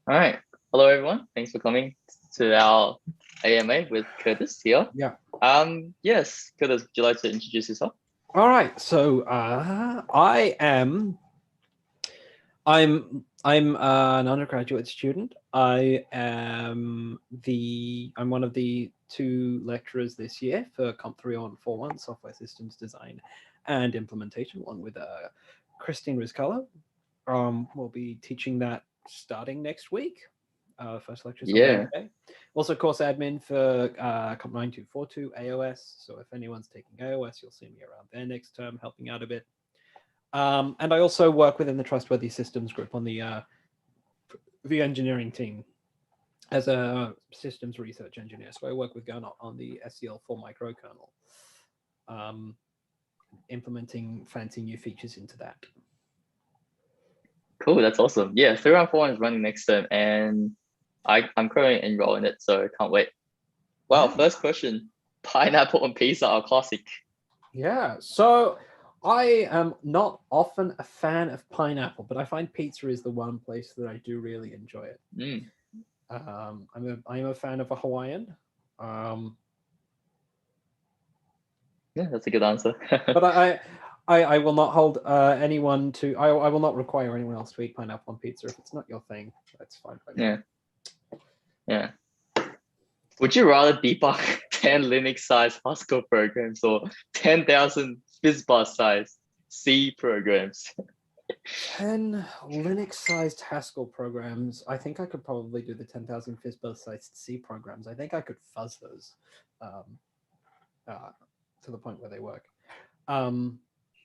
All right. Hello, everyone. Thanks for coming to our AMA with Curtis here. Yeah. Yes, Curtis, would you like to introduce yourself? All right. So I'm an undergraduate student. I'm one of the two lecturers this year for Comp 30141 Software Systems Design and Implementation, along with Christine Rizcalo. We'll be teaching that starting next week. First lecture's on Yeah. Wednesday. Also course admin for Comp 9242 AOS. So if anyone's taking AOS, you'll see me around there next term helping out a bit. And I also work within the Trustworthy Systems group on the engineering team as a systems research engineer. So I work with Kernel on the SCL4 microkernel, implementing fancy new features into that. Cool. That's awesome. Yeah, 314 is running next term, and I'm currently enrolled in it, so I can't wait. Wow. First question: pineapple and pizza are classic. Yeah. So I am not often a fan of pineapple, but I find pizza is the one place that I do really enjoy it. Mm. I'm a fan of a Hawaiian. Yeah, that's a good answer. But I will not hold anyone to. I will not require anyone else to eat pineapple on pizza if it's not your thing. That's fine by me. Yeah. Yeah. Would you rather debug 10 Linux-sized Haskell programs or 10,000 FizzBuzz-sized C programs? 10 Linux-sized Haskell programs. I think I could probably do the 10,000 FizzBuzz-sized C programs. I think I could fuzz those to the point where they work.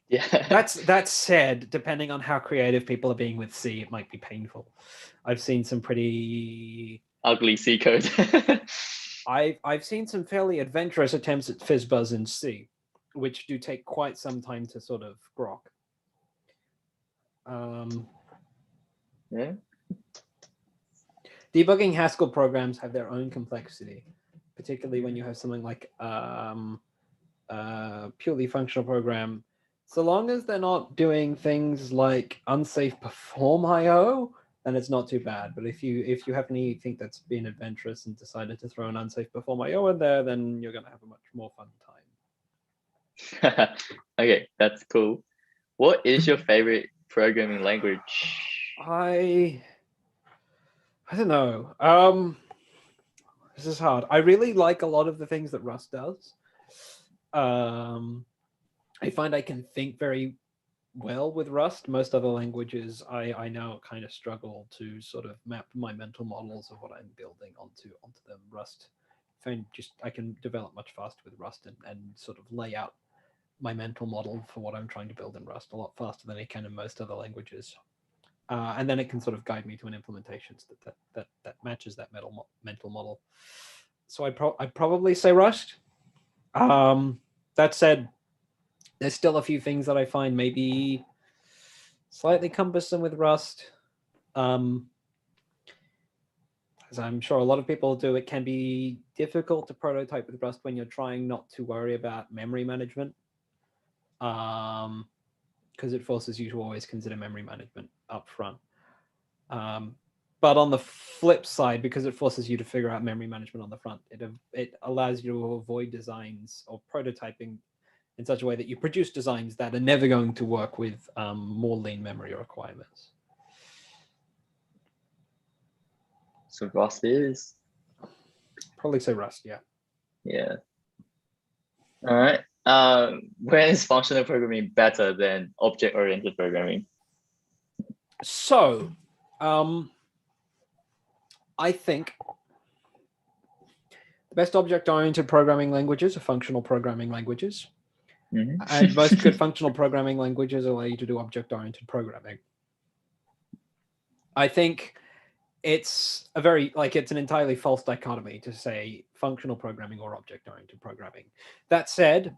Yeah. That said, depending on how creative people are being with C, it might be painful. I've seen some pretty ugly C code. I've seen some fairly adventurous attempts at FizzBuzz in C, which do take quite some time to sort of grok. Yeah. Debugging Haskell programs have their own complexity, particularly when you have something like purely functional program. So long as they're not doing things like unsafe perform IO, then it's not too bad. But if you happen to think that's been adventurous and decided to throw an unsafe perform IO in there, then you're going to have a much more fun time. Okay, that's cool. What is your favorite programming language? I don't know. This is hard. I really like a lot of the things that Rust does. I find I can think very well with Rust. Most other languages, I now kind of struggle to sort of map my mental models of what I'm building onto them. Rust, I can develop much faster with Rust and sort of lay out my mental model for what I'm trying to build in Rust a lot faster than I can in most other languages. And then it can sort of guide me to an implementation that matches that mental model. So I'd probably say Rust. That said, there's still a few things that I find maybe slightly cumbersome with Rust. As I'm sure a lot of people do, it can be difficult to prototype with Rust when you're trying not to worry about memory management. Because it forces you to always consider memory management up front. But on the flip side, because it forces you to figure out memory management on the front, it allows you to avoid designs or prototyping in such a way that you produce designs that are never going to work with more lean memory requirements. So Rust is? Probably say Rust, yeah. Yeah. All right. When is functional programming better than object-oriented programming? So, I think the best object-oriented programming languages are functional programming languages. Mm-hmm. And most good functional programming languages allow you to do object-oriented programming. I think it's an entirely false dichotomy to say functional programming or object-oriented programming. That said,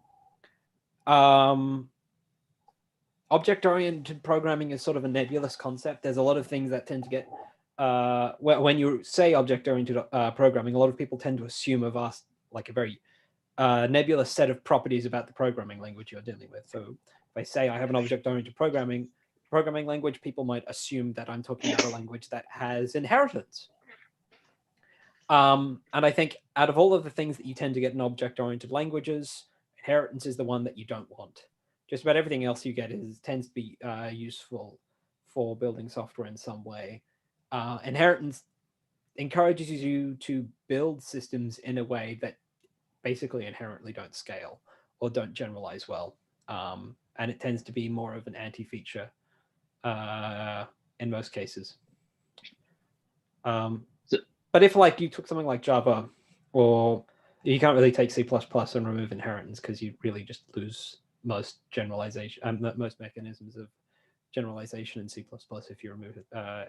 object-oriented programming is sort of a nebulous concept. There's a lot of things that tend to get when you say object-oriented programming, a lot of people tend to assume a very nebulous set of properties about the programming language you're dealing with. So if I say I have an object-oriented programming, programming language, people might assume that I'm talking about a language that has inheritance. And I think out of all of the things that you tend to get in object-oriented languages, inheritance is the one that you don't want. Just about everything else you get tends to be useful for building software in some way. Inheritance encourages you to build systems in a way that basically inherently don't scale or don't generalize well. And it tends to be more of an anti-feature in most cases. But if like you took something like Java, or you can't really take C++ and remove inheritance because you really just lose most generalization, most mechanisms of generalization in C++ if you remove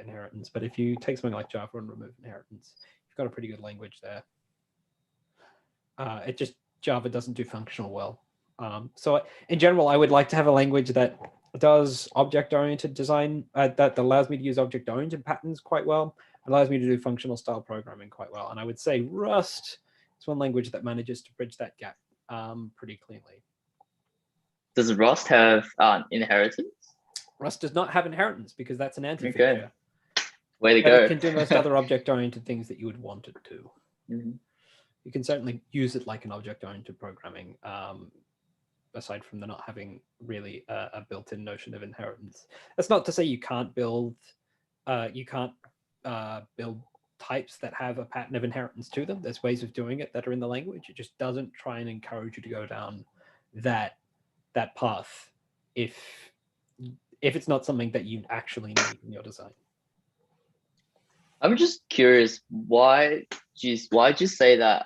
inheritance. But if you take something like Java and remove inheritance, you've got a pretty good language there. Java doesn't do functional well. So in general, I would like to have a language that does object-oriented design, that allows me to use object-oriented patterns quite well, allows me to do functional style programming quite well. And I would say Rust is one language that manages to bridge that gap pretty cleanly. Does Rust have inheritance? Rust does not have inheritance because that's an anti-feature. Okay. Way to but go. It can do most other object-oriented things that you would want it to. Mm-hmm. You can certainly use it like an object-oriented programming, aside from the not having really a built-in notion of inheritance. That's not to say you can't build types that have a pattern of inheritance to them. There's ways of doing it that are in the language. It just doesn't try and encourage you to go down that path if it's not something that you actually need in your design. I'm just curious, why'd you say that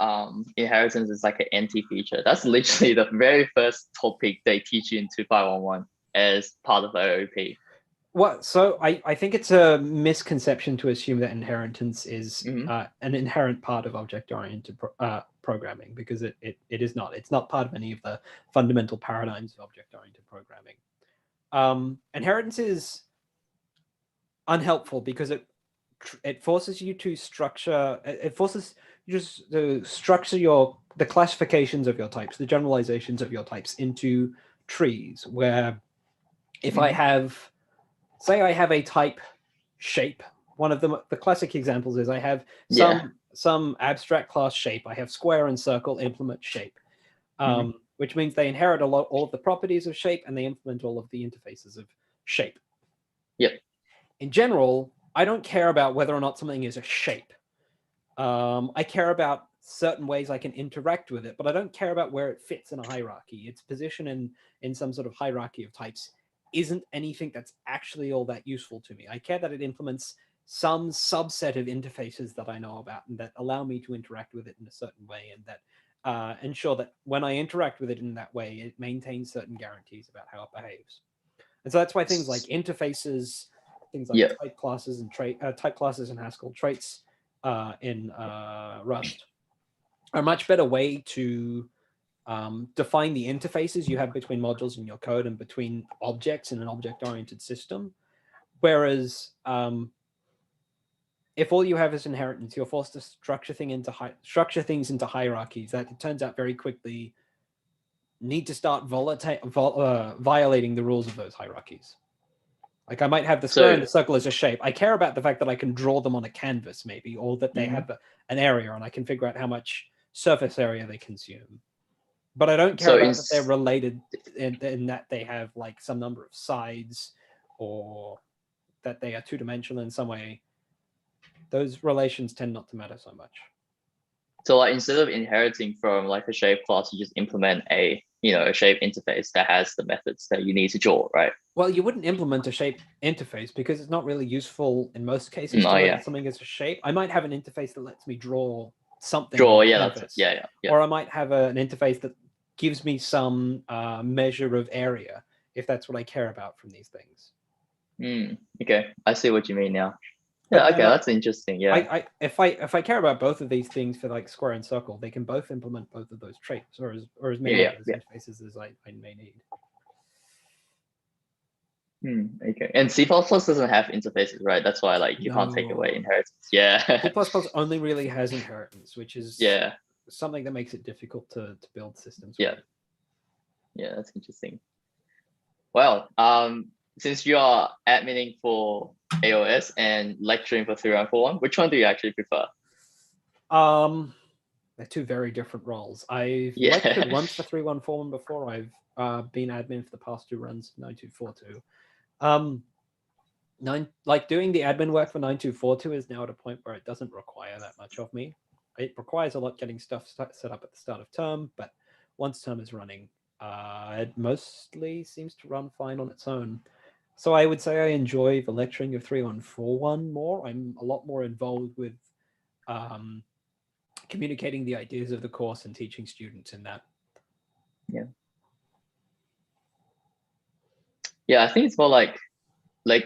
inheritance is like an anti-feature? That's literally the very first topic they teach you in 2511 as part of OOP. Well, so I think it's a misconception to assume that inheritance is an inherent part of object-oriented programming, because it is not. It's not part of any of the fundamental paradigms of object-oriented programming. Inheritance is unhelpful because it forces you to structure. It forces you just to structure the classifications of your types, the generalizations of your types into trees. Where if I have, say, I have a type shape. One of the classic examples is I have some abstract class shape. I have square and circle implement shape, which means they inherit all of the properties of shape and they implement all of the interfaces of shape. Yep. In general, I don't care about whether or not something is a shape. I care about certain ways I can interact with it, but I don't care about where it fits in a hierarchy. Its position in some sort of hierarchy of types isn't anything that's actually all that useful to me. I care that it implements some subset of interfaces that I know about and that allow me to interact with it in a certain way, and that ensure that when I interact with it in that way, it maintains certain guarantees about how it behaves. And so that's why things like interfaces, things like type classes and type classes in Haskell, traits in Rust are a much better way to define the interfaces you have between modules in your code and between objects in an object-oriented system. Whereas if all you have is inheritance, you're forced to structure things into hierarchies that, it turns out very quickly, need to start violating the rules of those hierarchies. Like I might have the square and the circle as a shape. I care about the fact that I can draw them on a canvas maybe, or that they have an area and I can figure out how much surface area they consume. But I don't care about that they're related in that they have like some number of sides, or that they are two-dimensional in some way. Those relations tend not to matter so much. So like instead of inheriting from like a shape class, you just implement a shape interface that has the methods that you need to draw, right? Well, you wouldn't implement a shape interface because it's not really useful in most cases to look at something as a shape. I might have an interface that lets me draw something. Or I might have an interface that gives me some measure of area, if that's what I care about from these things. Okay, I see what you mean now. Yeah, okay, that's interesting. Yeah. If I care about both of these things for like square and circle, they can both implement both of those traits, or as many of those interfaces as I may need. Okay, and C++ doesn't have interfaces, right? That's why like you can't take away inheritance. Yeah. C++ only really has inheritance, which is something that makes it difficult to build systems. Yeah, that's interesting. Well, since you are adminning for AOS and lecturing for 3141, which one do you actually prefer? They're two very different roles. I've Yeah. lectured once for 3141 before. I've been admin for the past 2 runs of 9242. Doing the admin work for 9242 is now at a point where it doesn't require that much of me. It requires a lot getting stuff set up at the start of term, but once term is running, it mostly seems to run fine on its own. So I would say I enjoy the lecturing of 3141 more. I'm a lot more involved with communicating the ideas of the course and teaching students in that. Yeah. Yeah, I think it's more like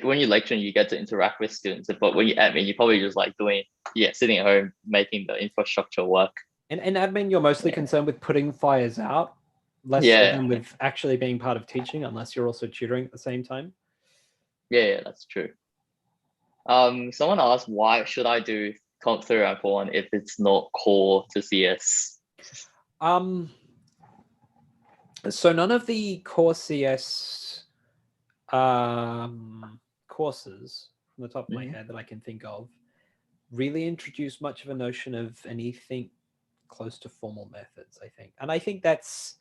when you lecture, you get to interact with students, but when you admin, you're probably just like sitting at home making the infrastructure work. In admin, you're mostly concerned with putting fires out, less so than with actually being part of teaching, unless you're also tutoring at the same time. Yeah, that's true. Someone asked, why should I do Comp 3141 if it's not core to CS? So none of the core CS courses from the top of my head that I can think of really introduce much of a notion of anything close to formal methods, I think. And I think that's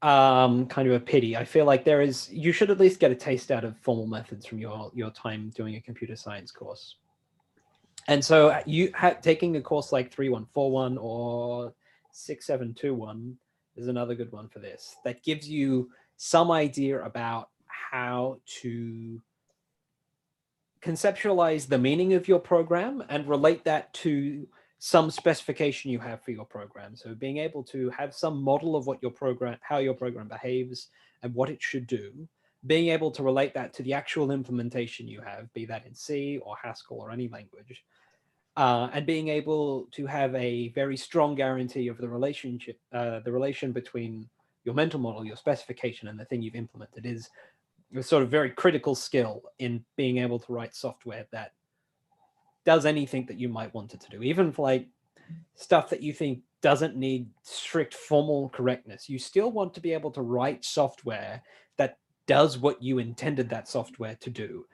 kind of a pity. I feel like you should at least get a taste out of formal methods from your time doing a computer science course. And so taking a course like 3141 or 6721 is another good one for this. That gives you some idea about how to conceptualize the meaning of your program and relate that to some specification you have for your program. So being able to have some model of how your program behaves and what it should do, being able to relate that to the actual implementation you have, be that in C or Haskell or any language, and being able to have a very strong guarantee of the relation between your mental model, your specification, and the thing you've implemented is a sort of very critical skill in being able to write software that does anything that you might want it to do, even for like stuff that you think doesn't need strict formal correctness. You still want to be able to write software that does what you intended that software to do.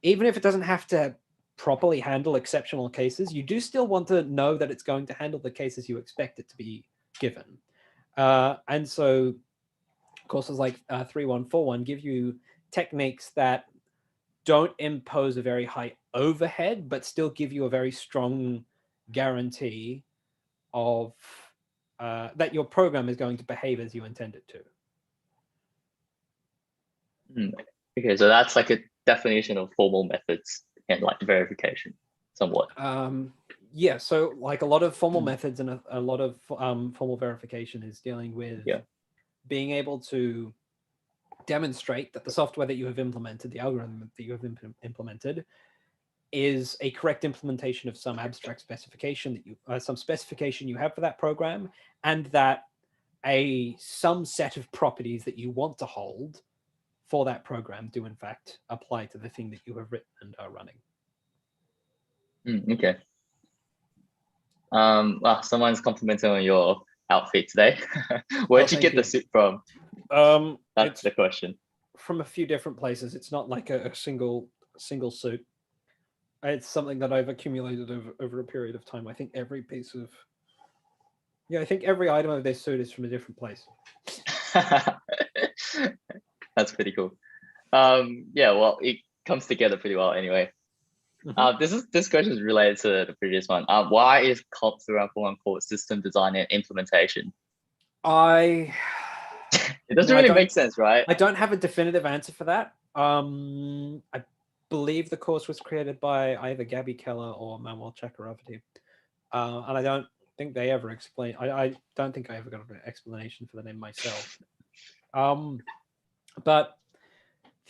Even if it doesn't have to properly handle exceptional cases, you do still want to know that it's going to handle the cases you expect it to be given. And so courses like 3141 give you techniques that don't impose a very high overhead, but still give you a very strong guarantee of that your program is going to behave as you intend it to. Okay, so that's like a definition of formal methods and like verification, somewhat. Yeah, so like a lot of formal methods and a lot of formal verification is dealing with being able to demonstrate that the software that you have implemented, the algorithm that you have implemented, is a correct implementation of some abstract specification some specification you have for that program, and that some set of properties that you want to hold for that program do in fact apply to the thing that you have written and are running. Okay. Well, someone's complimenting on your outfit today. Where'd you get the suit from? That's the question. From a few different places. It's not like a single suit. It's something that I've accumulated over a period of time. I think every item of this suit is from a different place. That's pretty cool. Yeah, well, it comes together pretty well anyway. This question is related to the previous one. Why is Comp 3141 called system design and implementation? It doesn't really make sense, right? I don't have a definitive answer for that. I believe the course was created by either Gabby Keller or Manuel Chakravarti, and I don't think they ever explain. I don't think I ever got an explanation for the name myself. But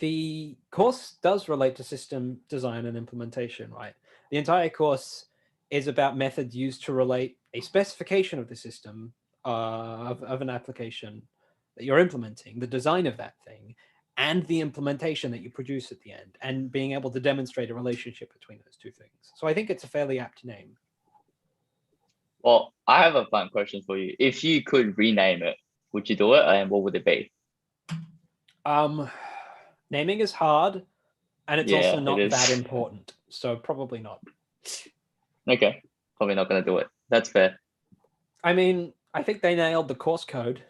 the course does relate to system design and implementation, right? The entire course is about methods used to relate a specification of the system of an application that you're implementing, the design of that thing, and the implementation that you produce at the end, and being able to demonstrate a relationship between those two things. So I think it's a fairly apt name. Well, I have a fun question for you. If you could rename it, would you do it, and what would it be? Naming is hard, and it's Yeah, also it not is. that important. So probably not. Okay, probably not gonna do it. That's fair. I mean, I think they nailed the course code.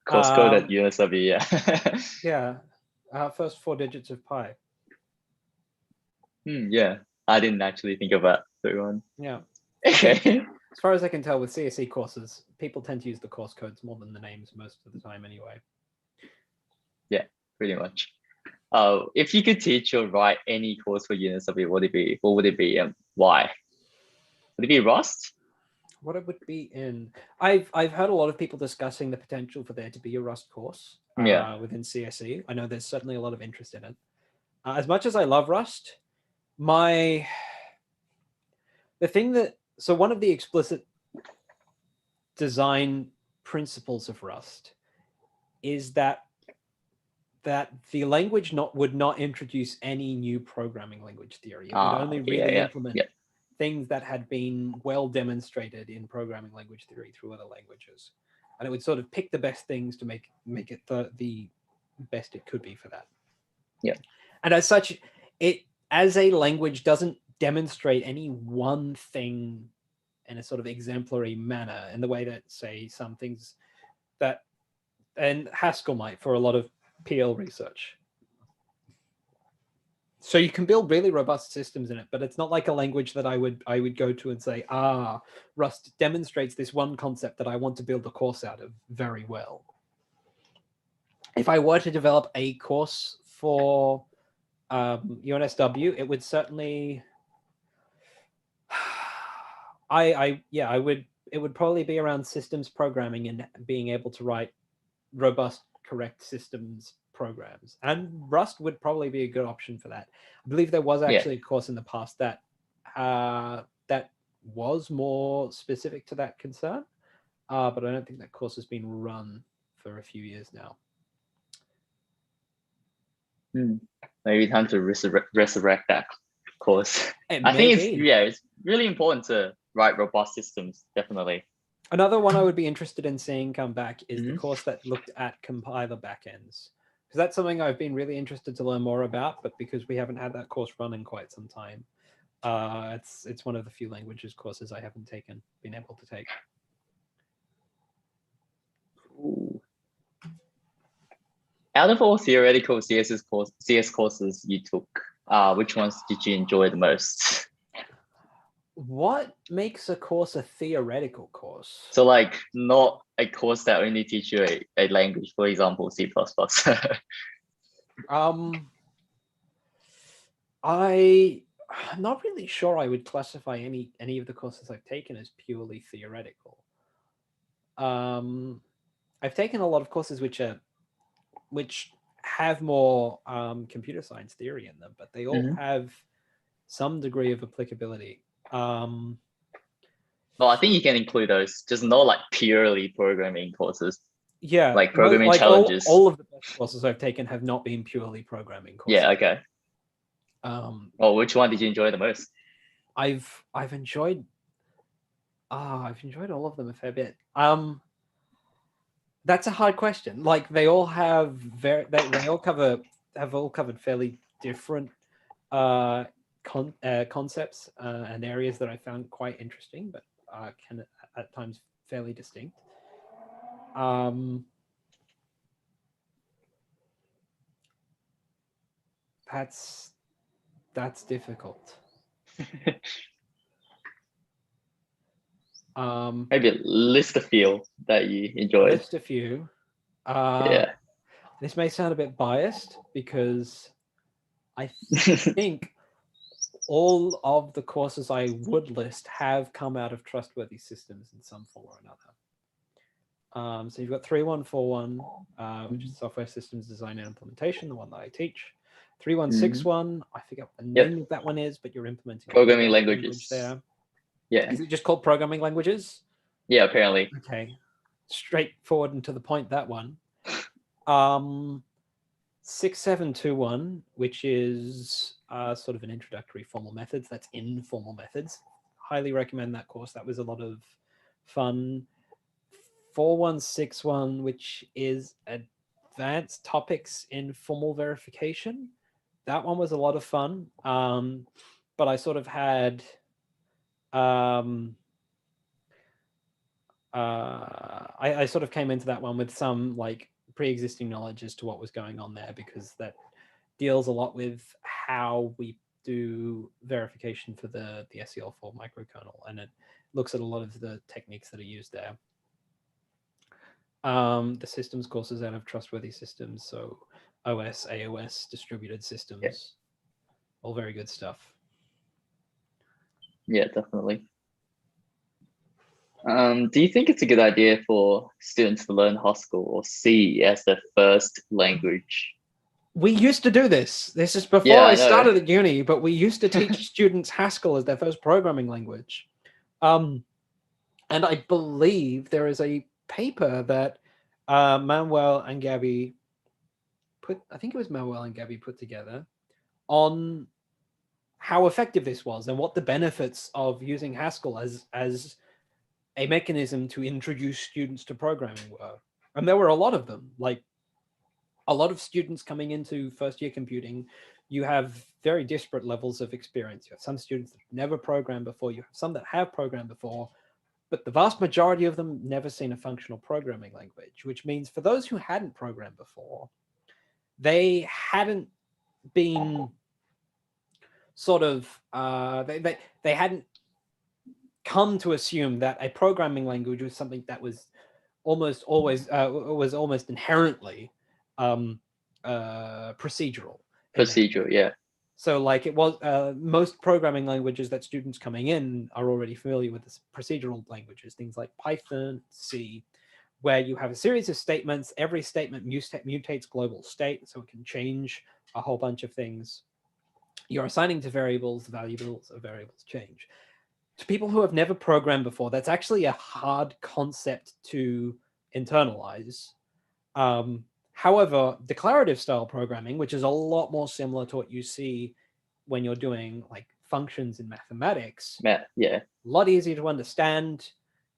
Course code at UNSW, yeah. Yeah. First 4 digits of pi. Yeah, I didn't actually think of that third one. Yeah. Okay. As far as I can tell with CSE courses, people tend to use the course codes more than the names most of the time anyway. Yeah, pretty much. If you could teach or write any course for UNSW, what would it be? What would it be and why? Would it be Rust? What it would be in, I've heard a lot of people discussing the potential for there to be a Rust course Yeah. within CSE. I know there's certainly a lot of interest in it. As much as I love Rust, one of the explicit design principles of Rust is that the language would not introduce any new programming language theory. It would only really implement things that had been well demonstrated in programming language theory through other languages. And it would sort of pick the best things to make it the best it could be for that. Yeah. And as such, it as a language doesn't demonstrate any one thing in a sort of exemplary manner in the way that, say, some things that, and Haskell might for a lot of PL research. So you can build really robust systems in it, but it's not like a language that I would go to and say, Rust demonstrates this one concept that I want to build a course out of very well. If I were to develop a course for UNSW, it would certainly, it would probably be around systems programming and being able to write robust, correct systems programs. And Rust would probably be a good option for that. I believe there was actually a course in the past that that was more specific to that concern, but I don't think that course has been run for a few years now. Maybe time to resurrect that course. I think it's really important to write robust systems, definitely. Another one I would be interested in seeing come back is the course that looked at compiler backends, because that's something I've been really interested to learn more about, but because we haven't had that course run in quite some time, it's one of the few languages courses I haven't been able to take. Ooh. Out of all theoretical CS courses you took, which ones did you enjoy the most? What makes a course a theoretical course? So like not a course that only teach you a language, for example, C++. I'm not really sure I would classify any of the courses I've taken as purely theoretical. I've taken a lot of courses which have more computer science theory in them, but they all have some degree of applicability. Well, I think you can include those, just not like purely programming courses. Yeah, like programming challenges. All of the best courses I've taken have not been purely programming courses. Yeah, okay. Well, which one did you enjoy the most? I've enjoyed all of them a fair bit. That's a hard question. Like they all have they all covered fairly different concepts and areas that I found quite interesting, but can at times fairly distinct. That's difficult. Maybe list a few that you enjoyed. List a few. Yeah. This may sound a bit biased because I think all of the courses I would list have come out of Trustworthy Systems in some form or another. So you've got 3141, which is Software Systems Design and Implementation, the one that I teach. 3161, I forget what the name of that one is, but you're implementing programming languages there. Yeah. Is it just called programming languages? Yeah, apparently. Okay. Straightforward and to the point, that one. 6721, which is sort of an introductory formal methods. That's informal methods. Highly recommend that course. That was a lot of fun. 4161, which is a advanced topics in formal verification. That one was a lot of fun. But I sort of had I sort of came into that one with some like pre-existing knowledge as to what was going on there, because that deals a lot with how we do verification for the SEL4 microkernel, and it looks at a lot of the techniques that are used there. The systems courses out of Trustworthy Systems, so OS, AOS, distributed systems, all very good stuff. Yeah, definitely. Do you think it's a good idea for students to learn Haskell or C as their first language? We used to do this. This is before I started at uni, but we used to teach students Haskell as their first programming language. And I believe there is a paper that Manuel and Gabby put together on how effective this was and what the benefits of using Haskell as a mechanism to introduce students to programming were. And there were a lot of them, like a lot of students coming into first year computing. You have very disparate levels of experience. You have some students that have never programmed before. You have some that have programmed before, but the vast majority of them never seen a functional programming language, which means for those who hadn't programmed before, they hadn't been sort of, they hadn't come to assume that a programming language was something that was almost always almost inherently procedural. Procedural, yeah. So like it was most programming languages that students coming in are already familiar with, this procedural languages, things like Python, C, where you have a series of statements. Every statement mutates global state, so it can change a whole bunch of things. You're assigning to variables, the valuables of variables change. To people who have never programmed before, that's actually a hard concept to internalize. However, declarative style programming, which is a lot more similar to what you see when you're doing like functions in mathematics, a lot easier to understand.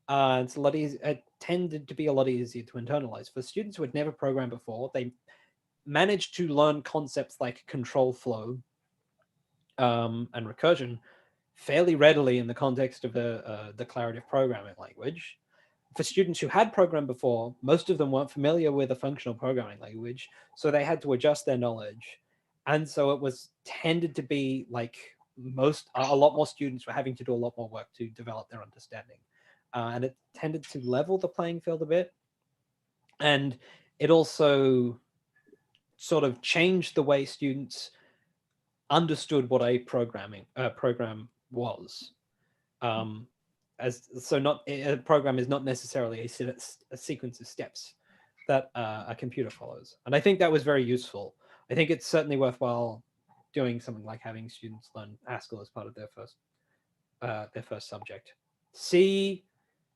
It's a lot easier. It tended to be a lot easier to internalize. For students who had never programmed before, they managed to learn concepts like control flow and recursion fairly readily in the context of a declarative programming language. For students who had programmed before, most of them weren't familiar with a functional programming language, so they had to adjust their knowledge. And so it was tended to be like a lot more students were having to do a lot more work to develop their understanding. And it tended to level the playing field a bit. And it also sort of changed the way students understood what a program was. A program is not necessarily a sequence of steps that a computer follows. And I think that was very useful. I think it's certainly worthwhile doing something like having students learn Haskell as part of their first subject. C,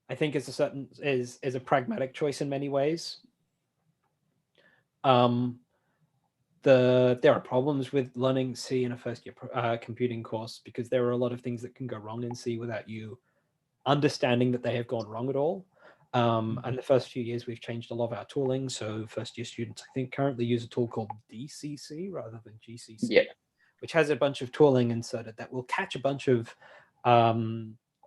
I think is a pragmatic choice in many ways. There are problems with learning C in a first year computing course, because there are a lot of things that can go wrong in C without you understanding that they have gone wrong at all. And the first few years we've changed a lot of our tooling. So first year students, I think, currently use a tool called DCC rather than GCC, which has a bunch of tooling inserted that will catch a bunch of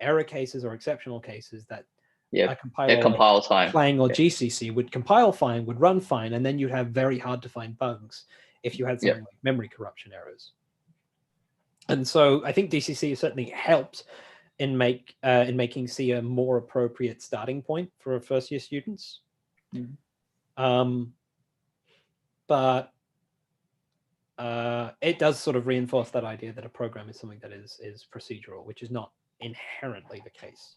error cases or exceptional cases that a compiler compile time Clang or GCC would compile fine, would run fine, and then you'd have very hard to find bugs if you had something like memory corruption errors. And so I think DCC certainly helped in making C a more appropriate starting point for first year students. But it does sort of reinforce that idea that a program is something that is procedural, which is not inherently the case.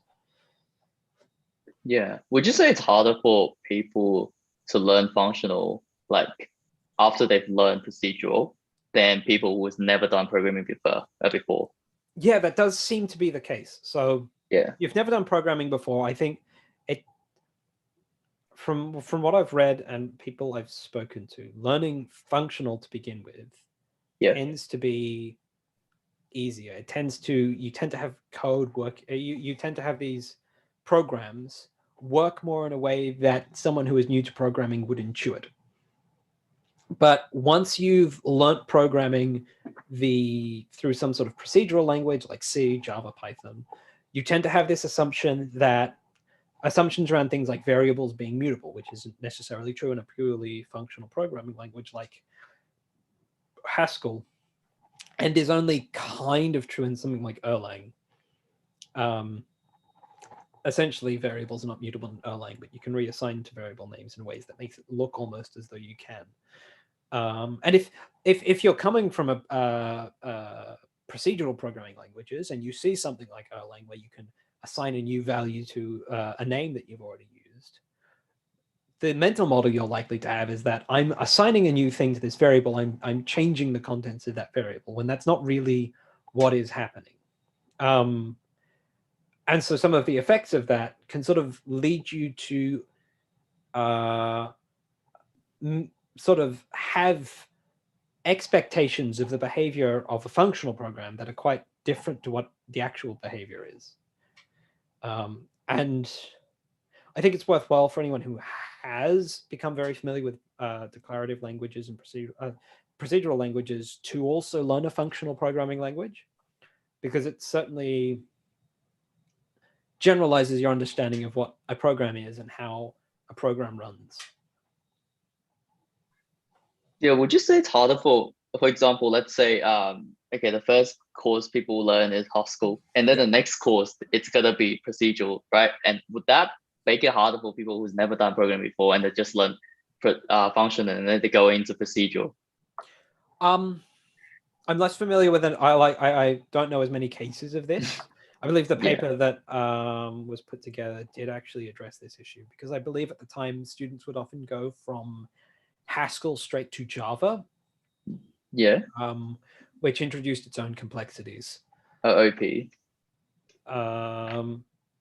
Yeah. Would you say it's harder for people to learn functional, like after they've learned procedural, than people who's never done programming before? Yeah, that does seem to be the case. So you've never done programming before. I think it, from what I've read and people I've spoken to, learning functional to begin with tends to be easier. You tend to have code work. You tend to have these programs work more in a way that someone who is new to programming would intuit. But once you've learnt programming through some sort of procedural language like C, Java, Python, you tend to have this assumption that assumptions around things like variables being mutable, which isn't necessarily true in a purely functional programming language like Haskell, and is only kind of true in something like Erlang. Essentially, variables are not mutable in Erlang, but you can reassign to variable names in ways that makes it look almost as though you can. And if you're coming from a procedural programming languages and you see something like Erlang where you can assign a new value to a name that you've already used, the mental model you're likely to have is that I'm assigning a new thing to this variable. I'm changing the contents of that variable when that's not really what is happening. And so some of the effects of that can sort of lead you to sort of have expectations of the behavior of a functional program that are quite different to what the actual behavior is. And I think it's worthwhile for anyone who has become very familiar with declarative languages and procedural languages to also learn a functional programming language, because it certainly generalizes your understanding of what a program is and how a program runs. Yeah, would you say it's harder for example, let's say, okay, the first course people learn is Haskell, and then the next course, it's gonna be procedural, right? And would that make it harder for people who's never done programming before and they just learn function and then they go into procedural? I'm less familiar with it. I don't know as many cases of this. I believe the paper that was put together did actually address this issue, because I believe at the time students would often go from Haskell straight to Java. Yeah. Which introduced its own complexities. OOP.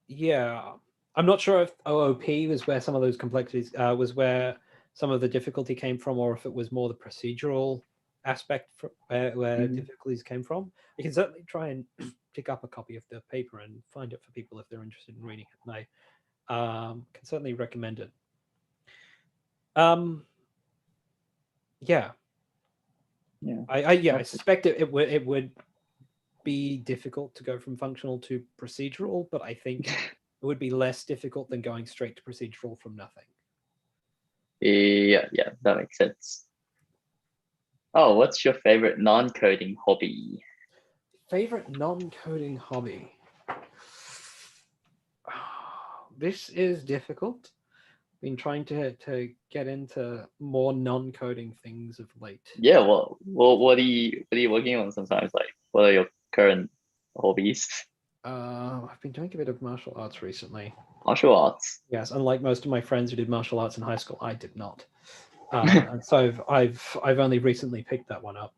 Yeah, I'm not sure if OOP was where some of those complexities was where some of the difficulty came from, or if it was more the procedural aspect where difficulties came from. You can certainly try and pick up a copy of the paper and find it for people if they're interested in reading it. And I can certainly recommend it. Yeah. I suspect it would be difficult to go from functional to procedural, but I think it would be less difficult than going straight to procedural from nothing. Yeah, that makes sense. Oh, what's your favorite non-coding hobby? Favorite non-coding hobby? This is difficult. Been trying to get into more non-coding things of late. Yeah, well, what are you working on sometimes? Like, what are your current hobbies? I've been doing a bit of martial arts recently. Martial arts. Yes, unlike most of my friends who did martial arts in high school, I did not. And so I've only recently picked that one up.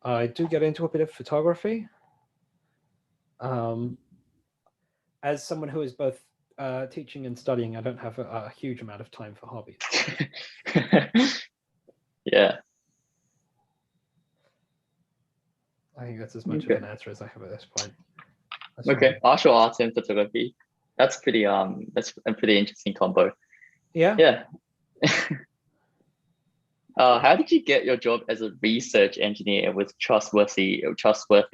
I do get into a bit of photography. As someone who is both teaching and studying, I don't have a huge amount of time for hobbies. Yeah. I think that's as much of an answer as I have at this point. Okay, martial arts and photography. That's a pretty interesting combo. Yeah. How did you get your job as a research engineer with Trustworthy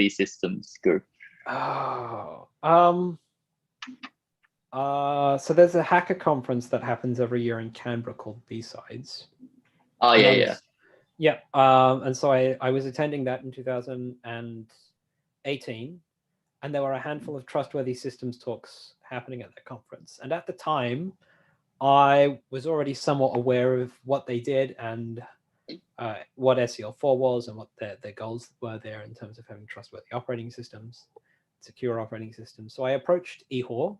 Systems Group? Oh, so there's a hacker conference that happens every year in Canberra called B-Sides. Oh, yeah. Yeah. And so I was attending that in 2018, and there were a handful of Trustworthy Systems talks happening at that conference. And at the time, I was already somewhat aware of what they did and what SEL4 was and what their goals were there in terms of having trustworthy operating systems, secure operating systems. So I approached Ihor,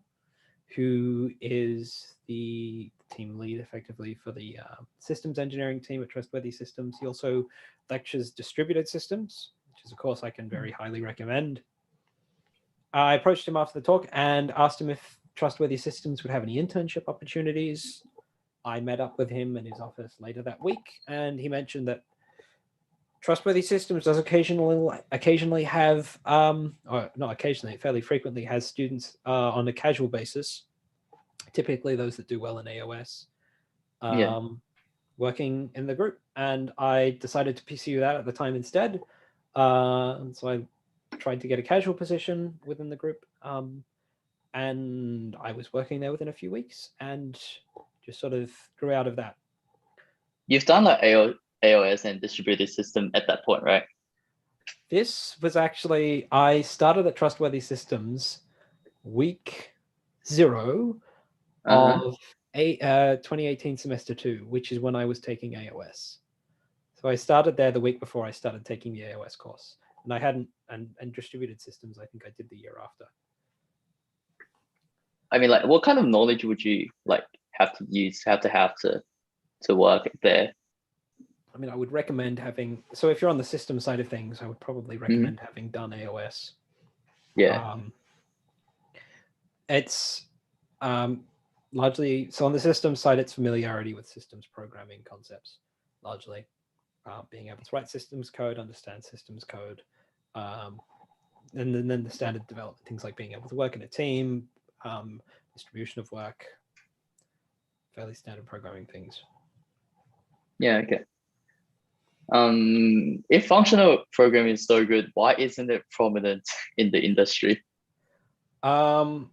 who is the team lead effectively for the systems engineering team at Trustworthy Systems. He also lectures distributed systems, which is a course I can very highly recommend. I approached him after the talk and asked him if Trustworthy Systems would have any internship opportunities. I met up with him in his office later that week, and he mentioned that Trustworthy Systems does occasionally have, or not occasionally, fairly frequently has students on a casual basis, typically those that do well in AOS, Yeah. working in the group, and I decided to pursue that at the time instead. And so I tried to get a casual position within the group, and I was working there within a few weeks, and just sort of grew out of that. You've done like AOS and distributed system at that point, right? This was actually, I started at Trustworthy Systems week 0 of 2018 semester 2, which is when I was taking AOS. So I started there the week before I started taking the AOS course, and I hadn't, and distributed systems, I think I did the year after. I mean, like, what kind of knowledge would you like have to use, have to work there? I mean, I would recommend having, so if you're on the system side of things, I would probably recommend having done AOS. Yeah. It's largely, so on the system side, it's familiarity with systems programming concepts, largely. Being able to write systems code, understand systems code, and then the standard development, things like being able to work in a team, distribution of work, fairly standard programming things. Yeah, okay. If functional programming is so good, why isn't it prominent in the industry? I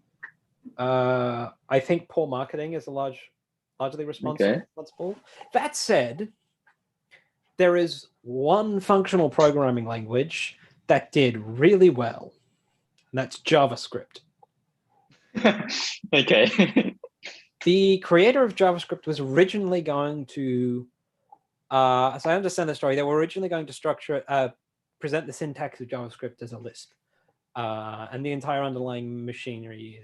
think poor marketing is largely responsible. That said, there is one functional programming language that did really well, and that's JavaScript. Okay. The creator of JavaScript was originally going to, as I understand the story, they were originally going to present the syntax of JavaScript as a Lisp. And the entire underlying machinery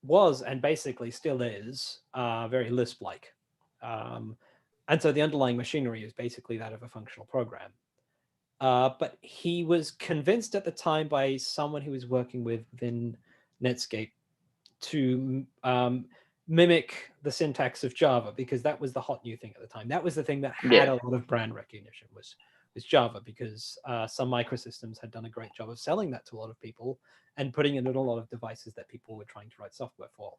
was and basically still is very Lisp-like. And so the underlying machinery is basically that of a functional program. But he was convinced at the time by someone who was working within Netscape to mimic the syntax of Java, because that was the hot new thing at the time. That was the thing that had a lot of brand recognition, was Java, because some microsystems had done a great job of selling that to a lot of people and putting it in a lot of devices that people were trying to write software for.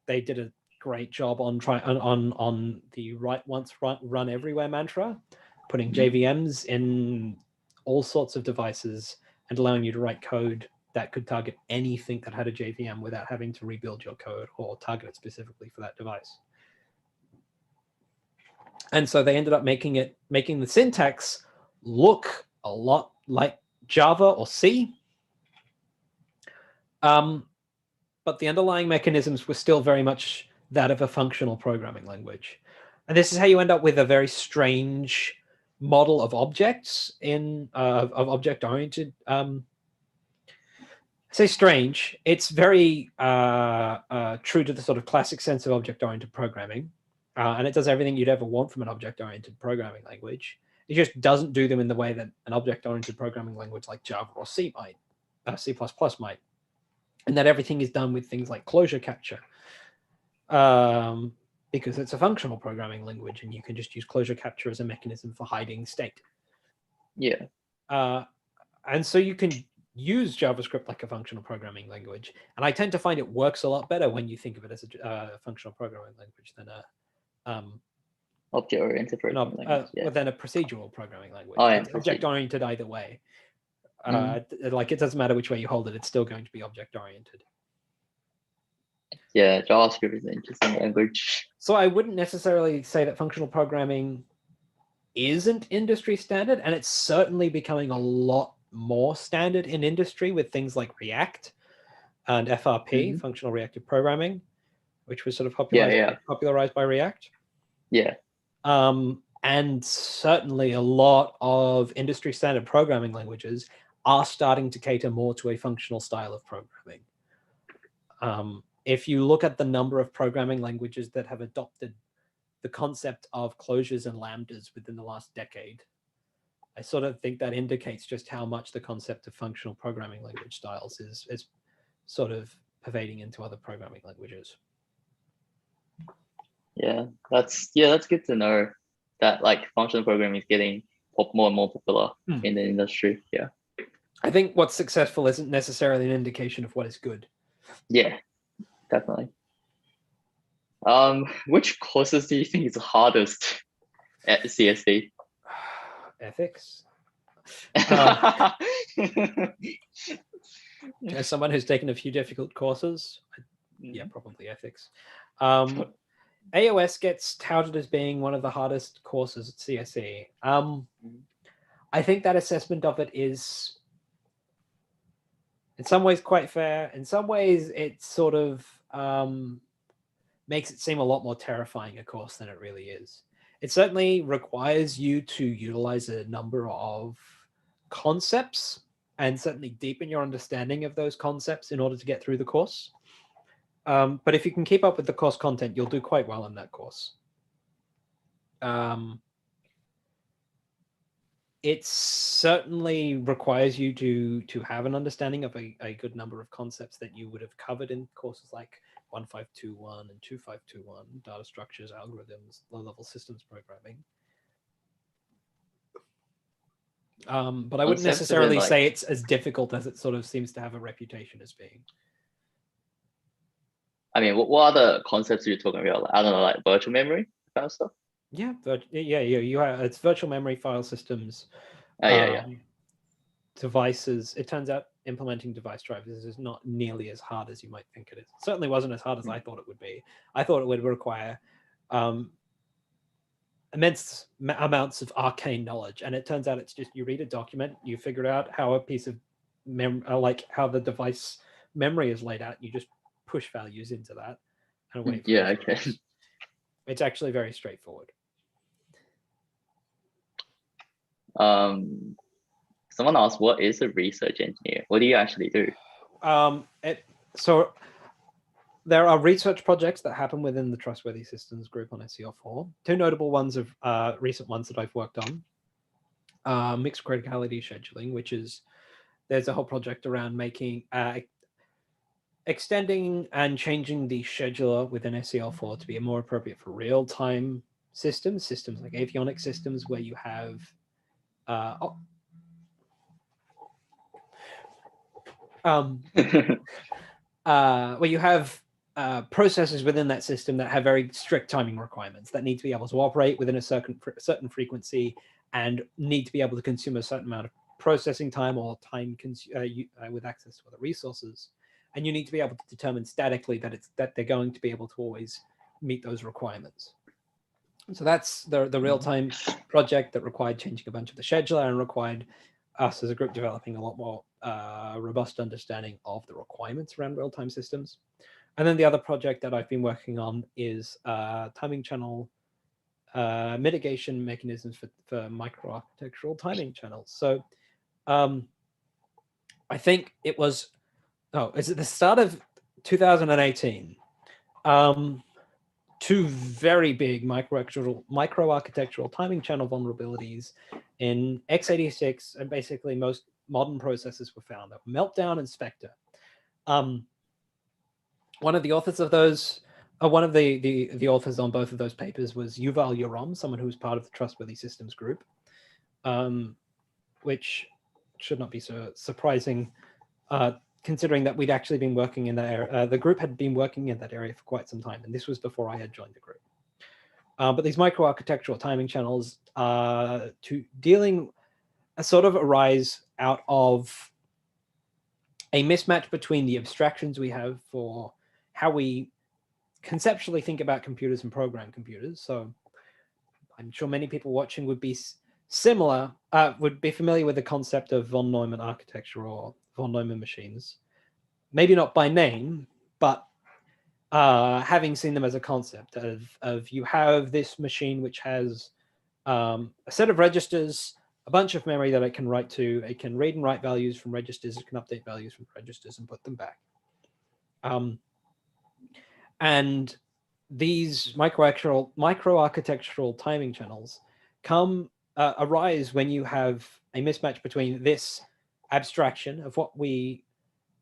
They did a great job on the write once, run everywhere mantra, putting JVMs in all sorts of devices and allowing you to write code that could target anything that had a JVM without having to rebuild your code or target it specifically for that device. And so they ended up making the syntax look a lot like Java or C. But the underlying mechanisms were still very much that of a functional programming language. And this is how you end up with a very strange model of objects of object-oriented. Say strange, it's very true to the sort of classic sense of object-oriented programming. And it does everything you'd ever want from an object-oriented programming language. It just doesn't do them in the way that an object-oriented programming language like Java or C might, C++ might. And that everything is done with things like closure capture, because it's a functional programming language and you can just use closure capture as a mechanism for hiding state. Yeah. And so you can use JavaScript like a functional programming language. And I tend to find it works a lot better when you think of it as a functional programming language than a object-oriented programming language, than a procedural programming language. Oh, yeah, it's object-oriented either way. Like it doesn't matter which way you hold it, it's still going to be object-oriented. Yeah, JavaScript is an interesting language. So I wouldn't necessarily say that functional programming isn't industry standard, and it's certainly becoming a lot more standard in industry with things like React and FRP, functional reactive programming, which was sort of popularized by React. Yeah. And certainly a lot of industry standard programming languages are starting to cater more to a functional style of programming. If you look at the number of programming languages that have adopted the concept of closures and lambdas within the last decade, I sort of think that indicates just how much the concept of functional programming language styles is sort of pervading into other programming languages. Yeah, that's good to know that like functional programming is getting more and more popular in the industry. Yeah. I think what's successful isn't necessarily an indication of what is good. Yeah, definitely. Which courses do you think is hardest at CSD? Ethics. As someone who's taken a few difficult courses, yeah, probably ethics. AOS gets touted as being one of the hardest courses at CSE. I think that assessment of it is, in some ways, quite fair. In some ways, it sort of makes it seem a lot more terrifying a course than it really is. It certainly requires you to utilize a number of concepts and certainly deepen your understanding of those concepts in order to get through the course. But if you can keep up with the course content, you'll do quite well in that course. It certainly requires you to have an understanding of a good number of concepts that you would have covered in courses like 1521 and 2521, data structures, algorithms, low-level systems programming. But I wouldn't necessarily say it's as difficult as it sort of seems to have a reputation as being. I mean, what other concepts are you talking about? I don't know, like virtual memory kind of stuff? Yeah, you have, it's virtual memory, file systems, devices. It turns out implementing device drivers is not nearly as hard as you might think it is. It certainly wasn't as hard as I thought it would be. I thought it would require immense amounts of arcane knowledge, and it turns out it's just you read a document, you figure out how a piece of like how the device memory is laid out, you just push values into that and wait for okay. It's actually very straightforward. Someone asked, what is a research engineer? What do you actually do? So there are research projects that happen within the Trustworthy Systems group on SEL4. Two notable ones of recent ones that I've worked on. Mixed criticality scheduling, which is, there's a whole project around making, extending and changing the scheduler within SEL4 to be more appropriate for real-time systems like avionics systems, where you have where you have processes within that system that have very strict timing requirements that need to be able to operate within a certain frequency and need to be able to consume a certain amount of processing time or time with access to other resources. And you need to be able to determine statically that they're going to be able to always meet those requirements. So that's the real-time project that required changing a bunch of the scheduler and required us as a group developing a lot more robust understanding of the requirements around real-time systems. And then the other project that I've been working on is timing channel mitigation mechanisms for microarchitectural timing channels. So I think it was, is it the start of 2018? Two very big microarchitectural timing channel vulnerabilities in x86, and basically most modern processors were found. That were Meltdown and Spectre. One of the authors of those, one of the authors on both of those papers was Yuval Yoram, someone who was part of the Trustworthy Systems group, which should not be so surprising, considering that we'd actually been working in that area. The group had been working in that area for quite some time, and this was before I had joined the group. But these microarchitectural timing channels sort of arise out of a mismatch between the abstractions we have for how we conceptually think about computers and program computers. So I'm sure many people watching would be familiar with the concept of von Neumann architecture or von Neumann machines. Maybe not by name, but having seen them as a concept of you have this machine which has a set of registers, a bunch of memory that it can write to. It can read and write values from registers. It can update values from registers and put them back. And these microarchitectural timing channels arise when you have a mismatch between this abstraction of what we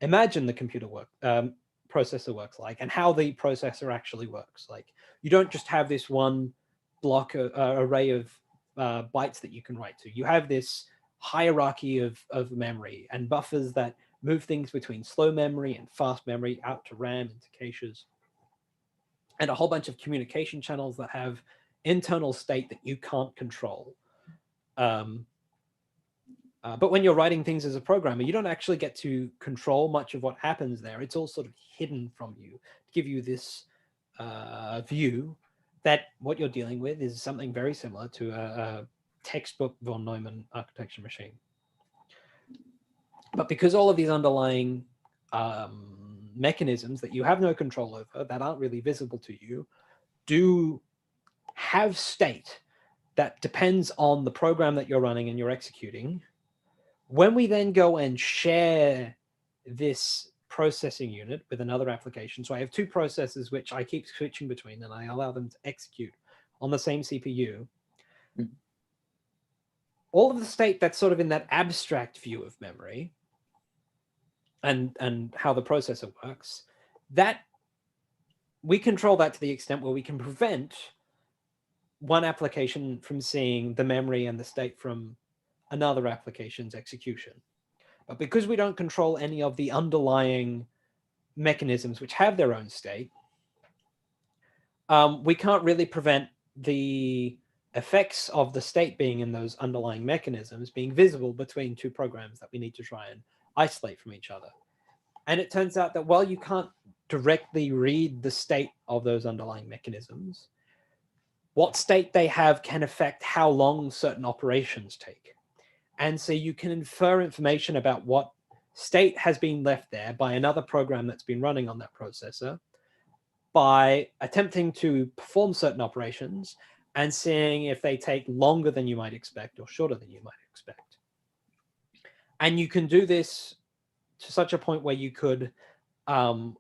imagine the computer processor works like and how the processor actually works. Like, you don't just have this one block array of bytes that you can write to. You have this hierarchy of memory and buffers that move things between slow memory and fast memory out to RAM into caches. and a whole bunch of communication channels that have internal state that you can't control. But when you're writing things as a programmer, you don't actually get to control much of what happens there. It's all sort of hidden from you to give you this view that what you're dealing with is something very similar to a textbook von Neumann architecture machine. But because all of these underlying mechanisms that you have no control over, that aren't really visible to you, do have state that depends on the program that you're running and you're executing, when we then go and share this processing unit with another application, so I have two processes which I keep switching between and I allow them to execute on the same CPU, all of the state that's sort of in that abstract view of memory and how the processor works, that we control that to the extent where we can prevent one application from seeing the memory and the state from another application's execution. But because we don't control any of the underlying mechanisms which have their own state, we can't really prevent the effects of the state being in those underlying mechanisms being visible between two programs that we need to try and isolate from each other. And it turns out that while you can't directly read the state of those underlying mechanisms, what state they have can affect how long certain operations take. And so you can infer information about what state has been left there by another program that's been running on that processor by attempting to perform certain operations and seeing if they take longer than you might expect or shorter than you might expect. And you can do this to such a point where you could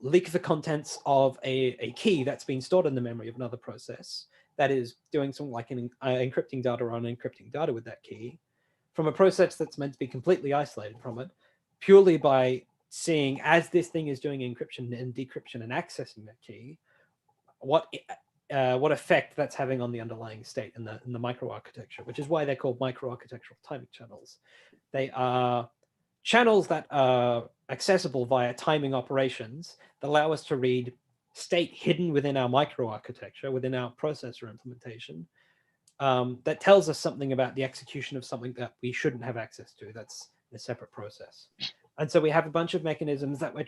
leak the contents of a key that's been stored in the memory of another process that is doing something like encrypting data or unencrypting data with that key from a process that's meant to be completely isolated from it, purely by seeing, as this thing is doing encryption and decryption and accessing that key, what effect that's having on the underlying state in the microarchitecture, which is why they're called microarchitectural timing channels. They are channels that are accessible via timing operations that allow us to read state hidden within our microarchitecture, within our processor implementation, that tells us something about the execution of something that we shouldn't have access to. That's a separate process. And so we have a bunch of mechanisms that we're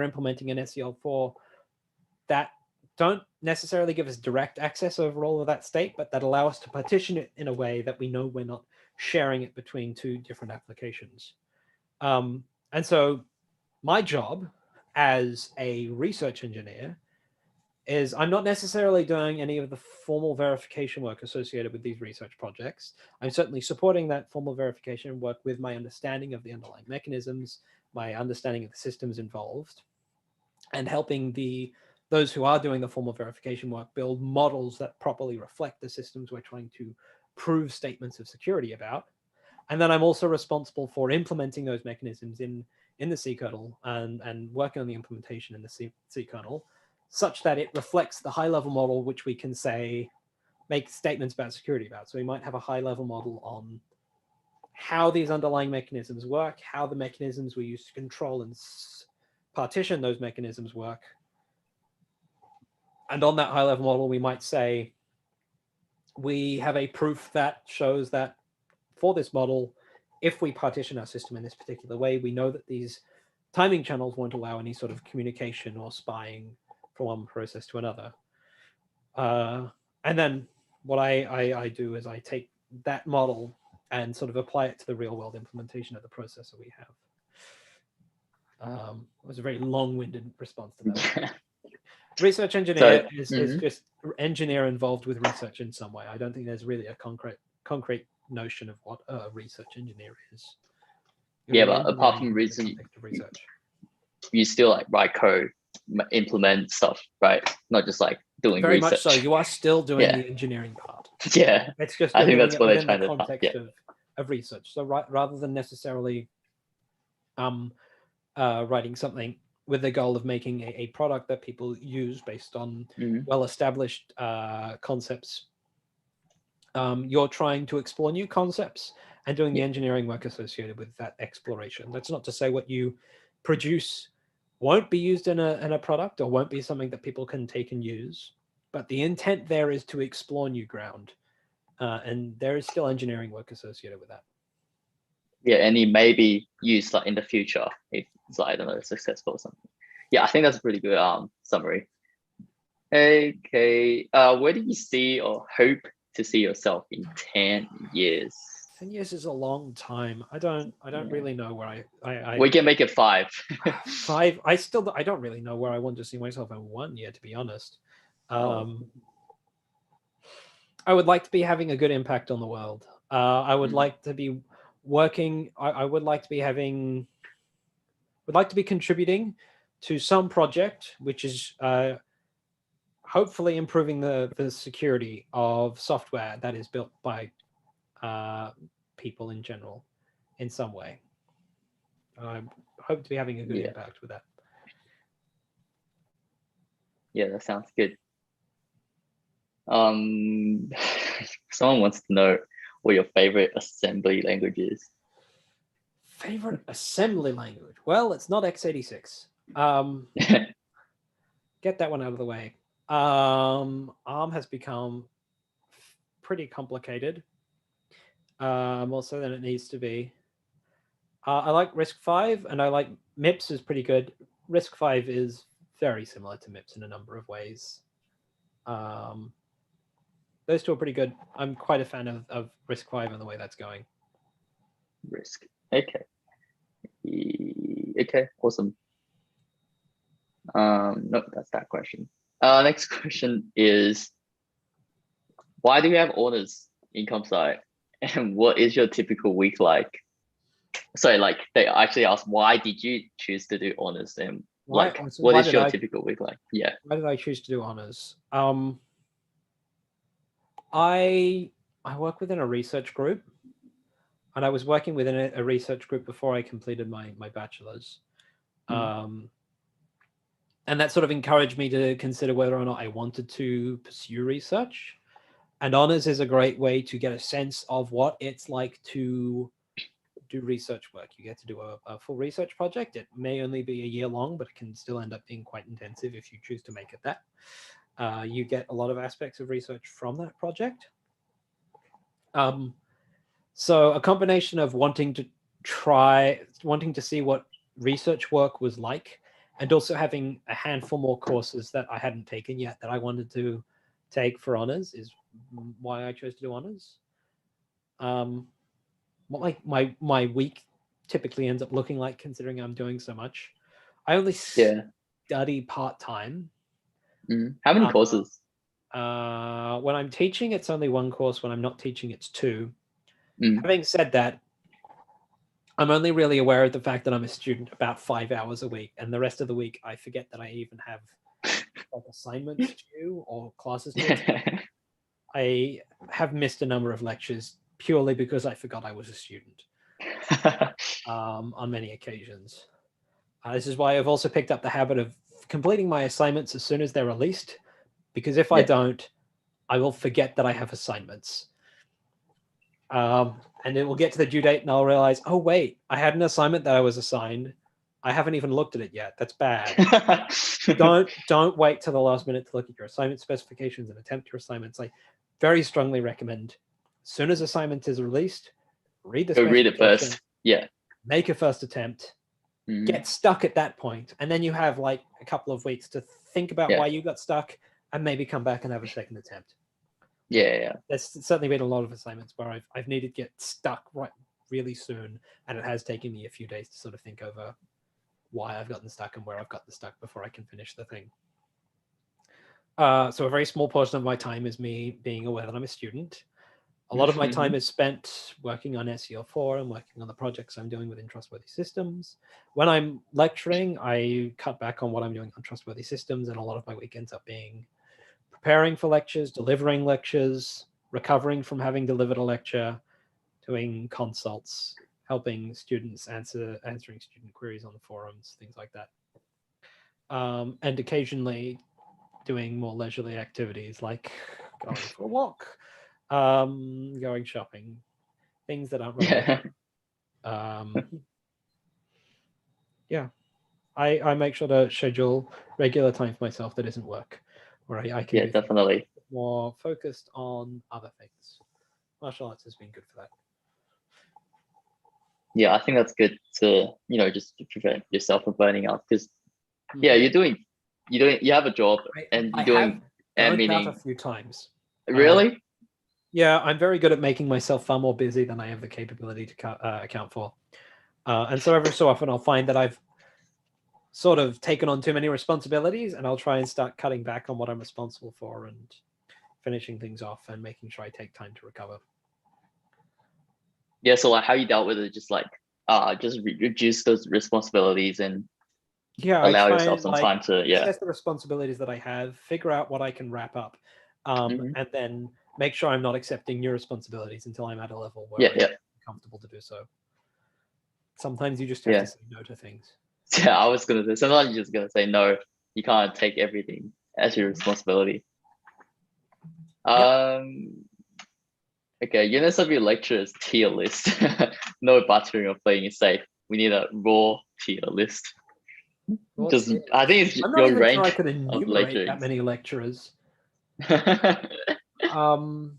implementing in SEL4 that don't necessarily give us direct access over all of that state, but that allow us to partition it in a way that we know we're not sharing it between two different applications. And so my job as a research engineer is I'm not necessarily doing any of the formal verification work associated with these research projects. I'm certainly supporting that formal verification work with my understanding of the underlying mechanisms, my understanding of the systems involved, and helping those who are doing the formal verification work build models that properly reflect the systems we're trying to prove statements of security about. And then I'm also responsible for implementing those mechanisms in the C kernel and working on the implementation in the C kernel, such that it reflects the high-level model, which we can say, make statements about security about. So we might have a high-level model on how these underlying mechanisms work, how the mechanisms we use to control and partition those mechanisms work. And on that high-level model, we might say, we have a proof that shows that for this model, if we partition our system in this particular way, we know that these timing channels won't allow any sort of communication or spying from one process to another. And then what I do is I take that model and sort of apply it to the real world implementation of the processor we have. It was a very long-winded response to that. Research engineer is just engineer involved with research in some way. I don't think there's really a concrete notion of what a research engineer is. Yeah, but apart from research, you still like write code, implement stuff, right? Not just like doing very research. Much so. You are still doing the engineering part. Yeah, it's just I think that's what they're trying to context of research. So rather than necessarily writing something with the goal of making a product that people use based on well-established concepts, you're trying to explore new concepts and doing the engineering work associated with that exploration. That's not to say what you produce won't be used in a product or won't be something that people can take and use. But the intent there is to explore new ground. And there is still engineering work associated with that. Yeah, and it may be used like in the future if it's like, I don't know, successful or something. Yeah, I think that's a pretty good summary. Okay, where do you see or hope to see yourself in 10 years? 10 years is a long time. I don't really know where We can make it 5. 5. I don't really know where I want to see myself in 1 year, to be honest. I would like to be having a good impact on the world. I would like to be working. I would like to be contributing to some project which is hopefully improving the security of software that is built by people in general in some way. I hope to be having a good impact with that. Yeah, that sounds good. Someone wants to know what your favorite assembly language is. Favorite assembly language? Well, it's not x86. Get that one out of the way. ARM has become pretty complicated, more so than it needs to be. I like RISC-V, and I like MIPS is pretty good. RISC-V is very similar to MIPS in a number of ways. Those two are pretty good. I'm quite a fan of RISC-V and the way that's going. RISC. Okay. Okay, awesome. Nope, that's that question. Next question is, why do you have honors in comp sci? And what is your typical week like? Sorry, like they actually asked, why did you choose to do honors? And like, what is your typical week like? Yeah. Why did I choose to do honors? I work within a research group, and I was working within a research group before I completed my bachelor's. And that sort of encouraged me to consider whether or not I wanted to pursue research. And honors is a great way to get a sense of what it's like to do research work. You get to do a full research project. It may only be a year long, but it can still end up being quite intensive if you choose to make it that. You get a lot of aspects of research from that project. So a combination of wanting to see what research work was like, and also having a handful more courses that I hadn't taken yet that I wanted to take for honors is why I chose to do honors. What my week typically ends up looking like, considering I'm doing so much. I only study part-time. How many courses? When I'm teaching, it's only 1 course. When I'm not teaching, it's 2. Having said that, I'm only really aware of the fact that I'm a student about 5 hours a week, and the rest of the week I forget that I even have like assignments due or classes to attend. I have missed a number of lectures purely because I forgot I was a student on many occasions. This is why I've also picked up the habit of completing my assignments as soon as they're released, because if I don't, I will forget that I have assignments. And it will get to the due date and I'll realize, oh, wait, I had an assignment that I was assigned. I haven't even looked at it yet. That's bad. Don't wait till the last minute to look at your assignment specifications and attempt your assignments. I very strongly recommend, as soon as assignment is released, read the specification. Read it first. Yeah. Make a first attempt. Get stuck at that point, and then you have like a couple of weeks to think about why you got stuck, and maybe come back and have a second attempt. There's certainly been a lot of assignments where I've needed to get stuck really soon, and it has taken me a few days to sort of think over why I've gotten stuck and where I've gotten stuck before I can finish the thing. So a very small portion of my time is me being aware that I'm a student. A lot of my time is spent working on SEO4 and working on the projects I'm doing within Trustworthy Systems. When I'm lecturing, I cut back on what I'm doing on Trustworthy Systems, and a lot of my week ends up being preparing for lectures, delivering lectures, recovering from having delivered a lecture, doing consults, helping students, answering student queries on the forums, things like that. And occasionally doing more leisurely activities like going for a walk, going shopping, things that aren't related. Yeah. I make sure to schedule regular time for myself that isn't work, where I can Yeah, do definitely. more focused on other things. Martial arts has been good for that. Yeah, I think that's good to, just to prevent yourself from burning out. Because yeah, you have a job and I you're have doing burnt out a admin. few times. Really? Yeah, I'm very good at making myself far more busy than I have the capability to account for. And so every so often I'll find that I've sort of taken on too many responsibilities, and I'll try and start cutting back on what I'm responsible for and finishing things off and making sure I take time to recover. Yeah, so like how you dealt with it, just like just reduce those responsibilities and Yeah, I allow try yourself and some time to assess the responsibilities that I have, figure out what I can wrap up, Mhm. and then make sure I'm not accepting new responsibilities until I'm at a level where Yeah, I'm yeah. comfortable to do so. Sometimes you just have Yeah. to say no to things. Yeah, I was gonna say sometimes you're just gonna say no, you can't take everything as your responsibility. Yep. Okay, units of your lecturers tier list. No buttering or playing it safe. We need a raw tier list. Just I think it's I'm not your even sure I rank could of enumerate that lecturers. many lecturers. Um,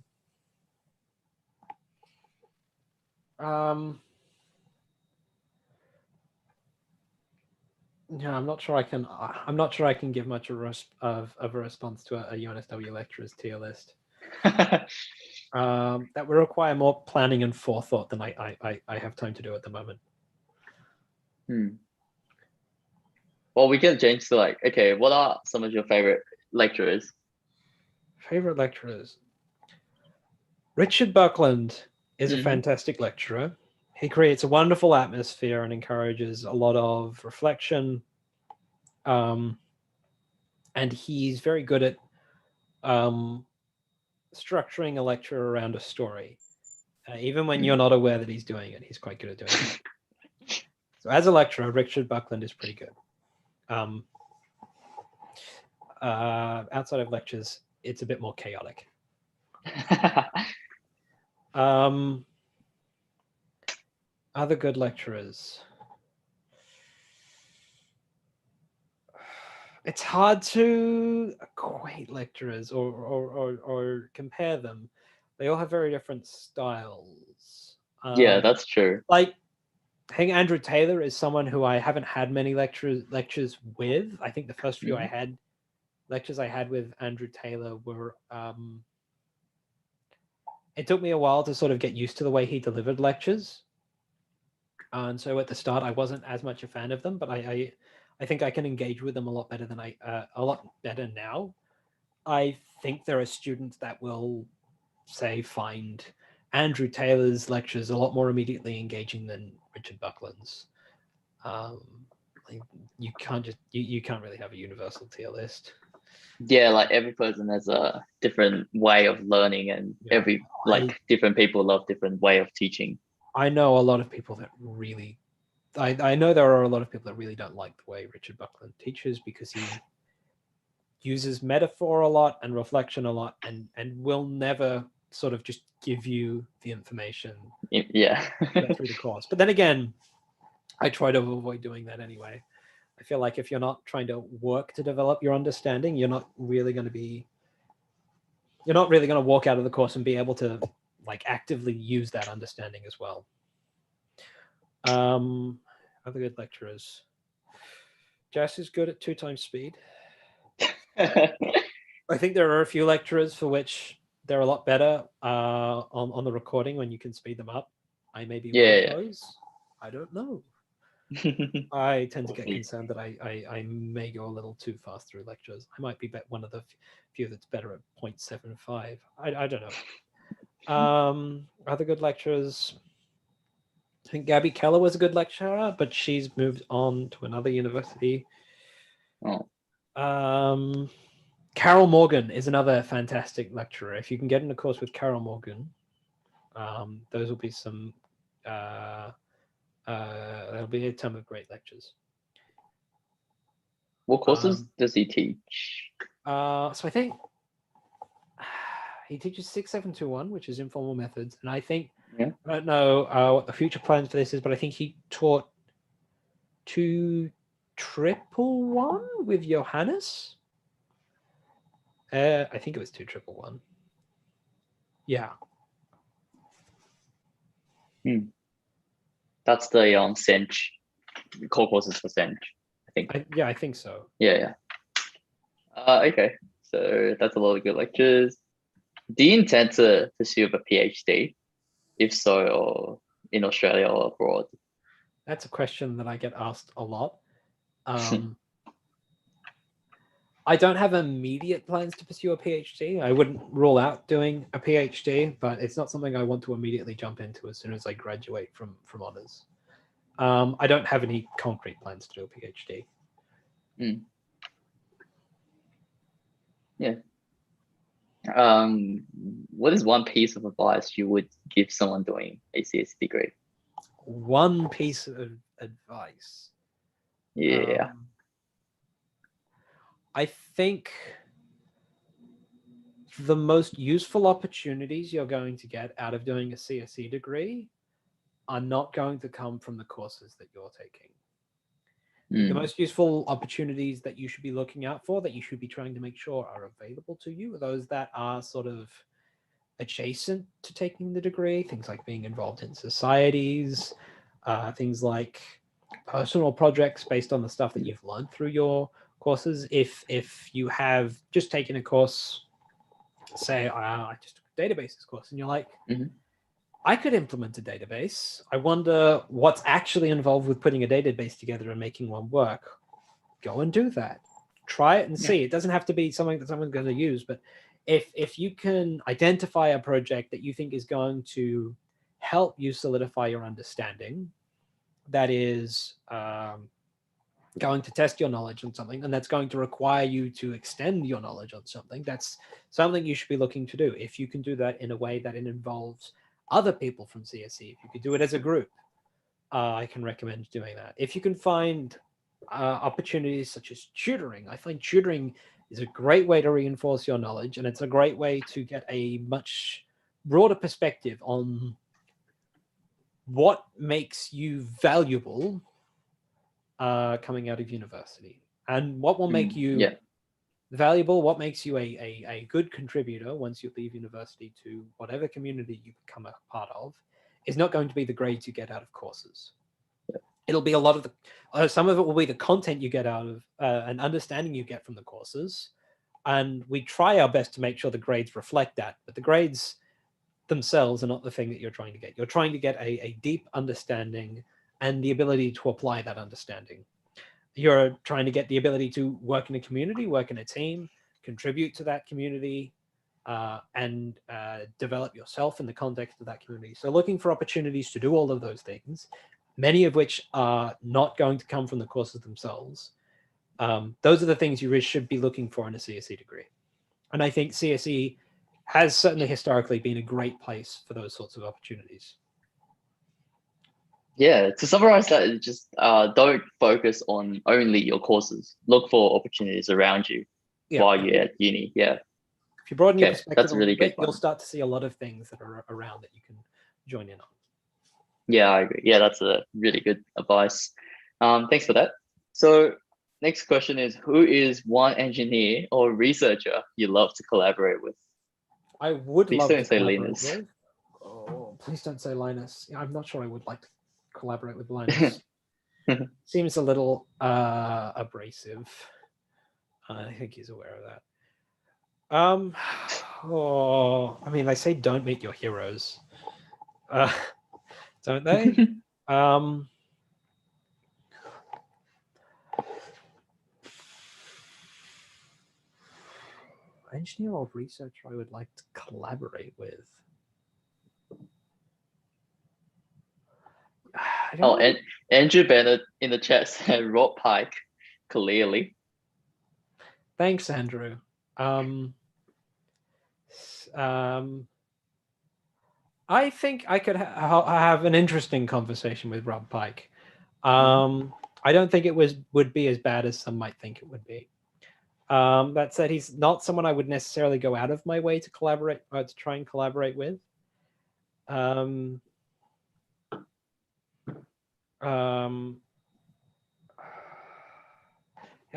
yeah, I'm not sure I can. I'm not sure I can give much of a response to a UNSW lecturer's tier list. That would require more planning and forethought than I have time to do at the moment. Well, we can change to like, okay, what are some of your favorite lecturers? Favorite lecturers. Richard Buckland is a fantastic lecturer. He creates a wonderful atmosphere and encourages a lot of reflection. And he's very good at structuring a lecture around a story. Even when you're not aware that he's doing it, he's quite good at doing it. So as a lecturer, Richard Buckland is pretty good. Outside of lectures, it's a bit more chaotic. Other good lecturers. It's hard to equate lecturers or compare them. They all have very different styles. Yeah, that's true. Like, I think Andrew Taylor is someone who I haven't had many lectures with. I think the first few lectures I had with Andrew Taylor were it took me a while to sort of get used to the way he delivered lectures. And so at the start I wasn't as much a fan of them, but I think I can engage with them a lot better than a lot better now. I think there are students that will say find Andrew Taylor's lectures a lot more immediately engaging than Richard Buckland's. You can't just you can't really have a universal tier list. Yeah, like every person has a different way of learning, and different people love different way of teaching. I know a lot of people that really I know there are a lot of people that really don't like the way Richard Buckland teaches because he uses metaphor a lot and reflection a lot and will never sort of just give you the information through the course. But then again, I try to avoid doing that anyway. I feel like if you're not trying to work to develop your understanding, you're not really going to walk out of the course and be able to like actively use that understanding as well. Other good lecturers. Jess is good at 2 times speed. I think there are a few lecturers for which they're a lot better on the recording when you can speed them up. I may be one of those. I don't know. I tend to get concerned that I may go a little too fast through lectures. I might be one of the few that's better at 0.75. I don't know. Other good lecturers. I think Gabby Keller was a good lecturer, but she's moved on to another university. Carol Morgan is another fantastic lecturer. If you can get in a course with Carol Morgan, those will be some. There'll be a ton of great lectures. What courses does he teach? So I think he teaches 6721, which is informal methods, and I think I don't know what the future plans for this is, but I think he taught 2 triple one with Johannes. I think it was 211. Yeah. That's the Sench core courses for Sench, I think. Yeah, I think so. Yeah. Okay, so that's a lot of good lectures. Do you intend to pursue a PhD? If so, or in Australia or abroad? That's a question that I get asked a lot. I don't have immediate plans to pursue a PhD. I wouldn't rule out doing a PhD, but it's not something I want to immediately jump into as soon as I graduate from honors. I don't have any concrete plans to do a PhD. Yeah. What is one piece of advice you would give someone doing a CS degree? One piece of advice. Yeah. I think the most useful opportunities you're going to get out of doing a CSE degree are not going to come from the courses that you're taking. The most useful opportunities that you should be looking out for, that you should be trying to make sure are available to you, are those that are sort of adjacent to taking the degree, things like being involved in societies, things like personal projects based on the stuff that you've learned through your courses. If you have just taken a course, say I just took a databases course, and you're like, I could implement a database. I wonder what's actually involved with putting a database together and making one work. Go and do that. Try it and see. It doesn't have to be something that someone's going to use, but if you can identify a project that you think is going to help you solidify your understanding, that is going to test your knowledge on something, and that's going to require you to extend your knowledge on something, that's something you should be looking to do. If you can do that in a way that it involves other people from CSE, if you could do it as a group, I can recommend doing that. If you can find opportunities such as tutoring, I find tutoring is a great way to reinforce your knowledge, and it's a great way to get a much broader perspective on what makes you valuable coming out of university, and what will make you valuable, what makes you a good contributor once you leave university to whatever community you become a part of, is not going to be the grades you get out of courses. It'll be a lot of the, some of it will be the content you get out of and understanding you get from the courses. And we try our best to make sure the grades reflect that, but the grades themselves are not the thing that you're trying to get. You're trying to get a deep understanding and the ability to apply that understanding. You're trying to get the ability to work in a community, work in a team, contribute to that community, and develop yourself in the context of that community. So looking for opportunities to do all of those things, many of which are not going to come from the courses themselves. Those are the things you really should be looking for in a CSE degree. And I think CSE has certainly historically been a great place for those sorts of opportunities. Yeah, to summarize that, just don't focus on only your courses. Look for opportunities around you while you're at uni. Yeah. If you broaden your perspective that's a really little bit, good you'll start to see a lot of things that are around that you can join in on. Yeah, I agree. Yeah, that's a really good advice. Thanks for that. So next question is, who is one engineer or researcher you love to collaborate with? I would Please love don't to say collaborate Linus. with. Oh, please don't say Linus. I'm not sure I would like to collaborate with Linus. Seems a little abrasive. I think he's aware of that. I mean, they say don't meet your heroes, don't they? Engineer or researcher I would like to collaborate with. And Andrew Bennett in the chat said Rob Pike, clearly. Thanks, Andrew. I think I could have an interesting conversation with Rob Pike. I don't think it would be as bad as some might think it would be. That said, he's not someone I would necessarily go out of my way to collaborate or to try and collaborate with.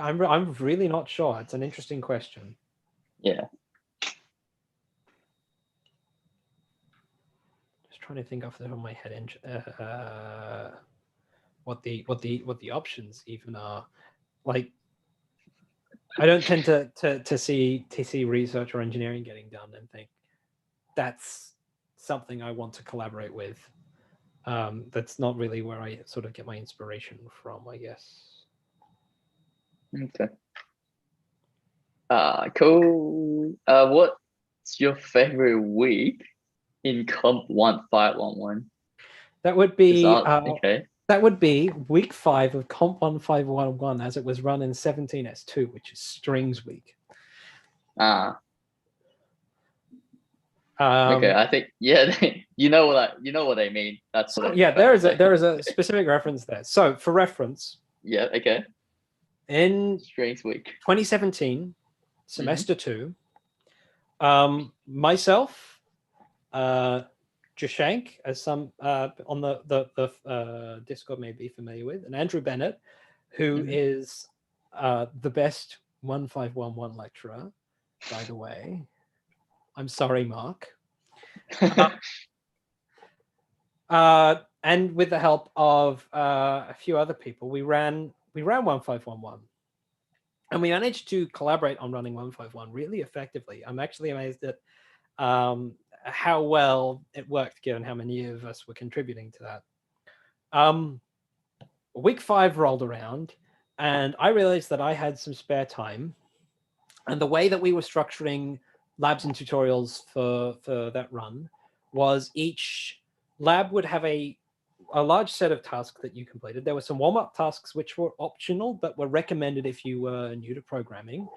I'm really not sure. It's an interesting question. Yeah. Just trying to think off the top of my head what the options even are. Like, I don't tend to see research or engineering getting done and think that's something I want to collaborate with. That's not really where I sort of get my inspiration from, I guess. Okay. Cool. What's your favorite week in Comp 1511? That would be okay. That would be week 5 of Comp 1511 as it was run in 17S2, which is strings week. Okay, I think you know what I mean. That's what there is a specific reference there. So for reference, yeah, okay. In strings week 2017, semester 2, myself, Jashank, as some on the Discord may be familiar with, and Andrew Bennett, who is the best 1511 lecturer, by the way. I'm sorry, Mark. And with the help of a few other people, we ran 1511. And we managed to collaborate on running 151 really effectively. I'm actually amazed at how well it worked, given how many of us were contributing to that. Week 5 rolled around, and I realized that I had some spare time. And the way that we were structuring labs and tutorials for that run was each lab would have a large set of tasks that you completed. There were some warm-up tasks which were optional, but were recommended if you were new to programming,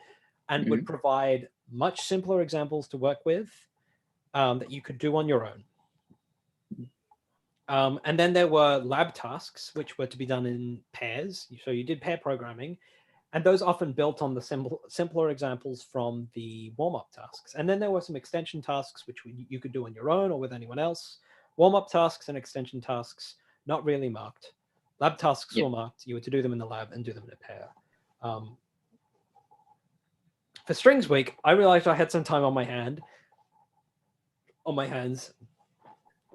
and would provide much simpler examples to work with that you could do on your own. And then there were lab tasks, which were to be done in pairs. So you did pair programming, and those often built on the simpler examples from the warm-up tasks. And then there were some extension tasks, which you could do on your own or with anyone else. Warm-up tasks and extension tasks, not really marked. Lab tasks were marked. You were to do them in the lab and do them in a pair. For Strings Week, I realized I had some time on my hands.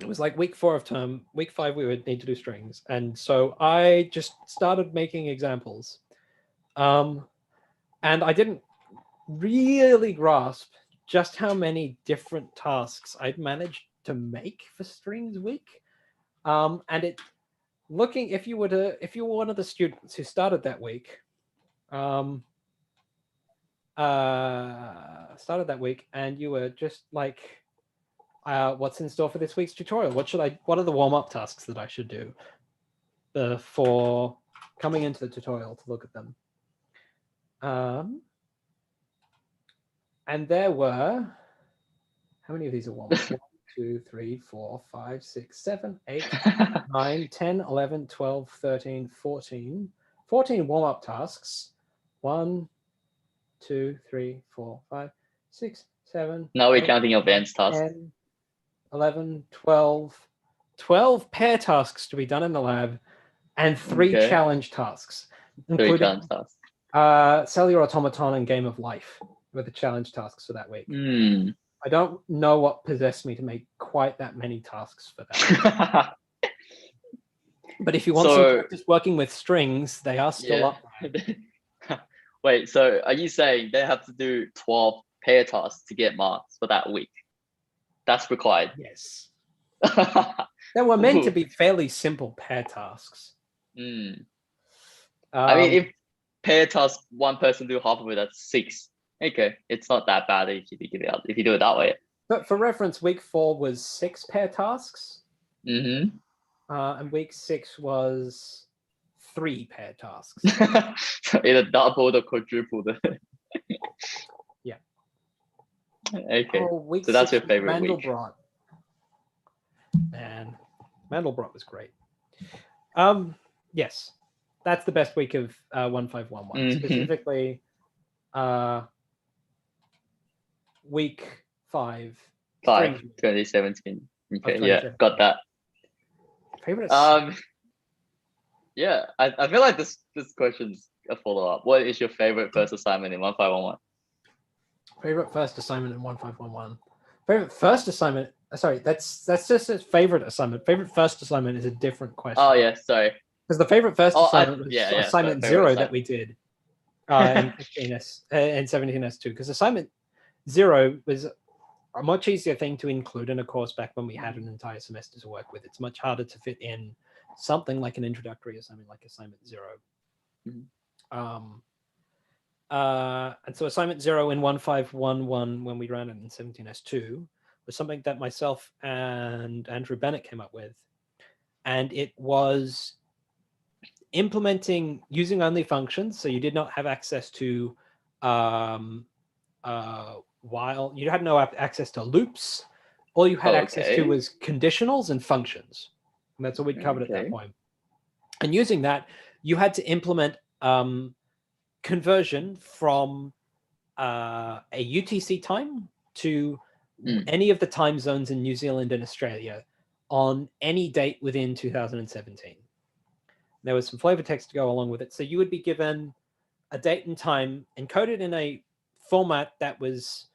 It was like week 4 of term. Week 5, we would need to do strings. And so I just started making examples. And I didn't really grasp just how many different tasks I'd managed to make for Strings Week. And it looking, if you were one of the students who started that week, and you were just like, what's in store for this week's tutorial? What are the warm-up tasks that I should do before coming into the tutorial to look at them? And there were, how many of these are warm-up? 1, 2, 3, 4, 5, 6, 7, 8, 9, 10, 11, 12, 13, 14. 14 warm-up tasks. 1, 2, 3, 4, 5, 6, 7. Now we're counting advanced tasks. 10, 11, 12. 12 pair tasks to be done in the lab, and 3 challenge tasks. 3 challenge tasks. Cellular Automaton and Game of Life were the challenge tasks for that week. I don't know what possessed me to make quite that many tasks for that. But if you want some practice working with strings, they are still up there. Wait, so are you saying they have to do 12 pair tasks to get marks for that week? That's required. Yes. They were meant to be fairly simple pair tasks. I mean, if pair task, one person do half of it, that's 6. Okay, it's not that bad if you do it that way. But for reference, week 4 was 6 pair tasks. And week 6 was 3 pair tasks. Either doubled or quadrupled. Yeah. Okay. So that's your favorite week. Mandelbrot. Man, Mandelbrot was great. Yes, that's the best week of 1511. Specifically, week 5. 2017. Okay, yeah, got that. Favorite? Yeah, I feel like this question's a follow-up. What is your favorite first assignment in 1511? Favorite first assignment in 1511. Favorite first assignment. Sorry, that's just a favorite assignment. Favorite first assignment is a different question. Oh yeah, sorry. Because the favorite first assignment was assignment 0 that we did in 15S and 17S2. Because assignment 0 was a much easier thing to include in a course back when we had an entire semester to work with. It's much harder to fit in something like an introductory assignment like assignment 0. And so assignment 0 in 1511, when we ran it in 17S2, was something that myself and Andrew Bennett came up with. And it was implementing using only functions. So you did not have access to while you had no access to loops. All you had access to was conditionals and functions. And that's what we covered at that point. And using that, you had to implement conversion from a UTC time to any of the time zones in New Zealand and Australia on any date within 2017. There was some flavor text to go along with it. So you would be given a date and time encoded in a format that was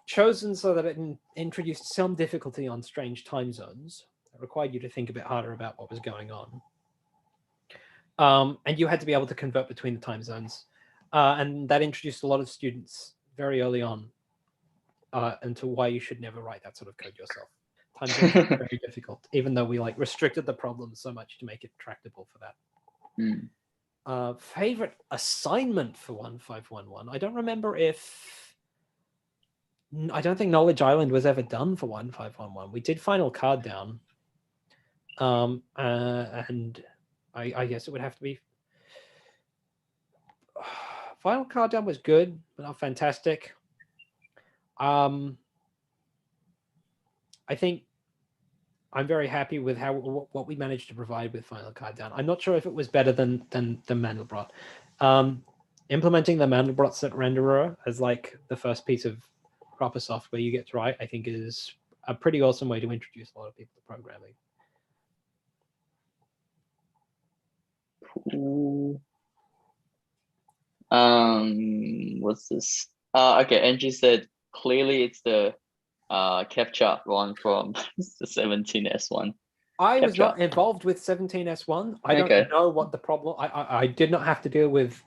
chosen so that it introduced some difficulty on strange time zones. It required you to think a bit harder about what was going on. And you had to be able to convert between the time zones. And that introduced a lot of students very early on into why you should never write that sort of code yourself. Time zones are very difficult, even though we restricted the problem so much to make it tractable for that. Favorite assignment for 1511. I don't remember I don't think Knowledge Island was ever done for 1511. We did Final Card Down. And I guess it would have to be Final Card Down was good, but not fantastic. I think I'm very happy with what we managed to provide with Final Card Down. I'm not sure if it was better than the Mandelbrot. Implementing the Mandelbrot set renderer as the first piece of proper software you get to write, I think is a pretty awesome way to introduce a lot of people to programming. Cool. What's this? Okay, Angie said clearly it's the captcha one from the 17S1. I was not involved with 17S1. I don't know what the problem. I did not have to deal with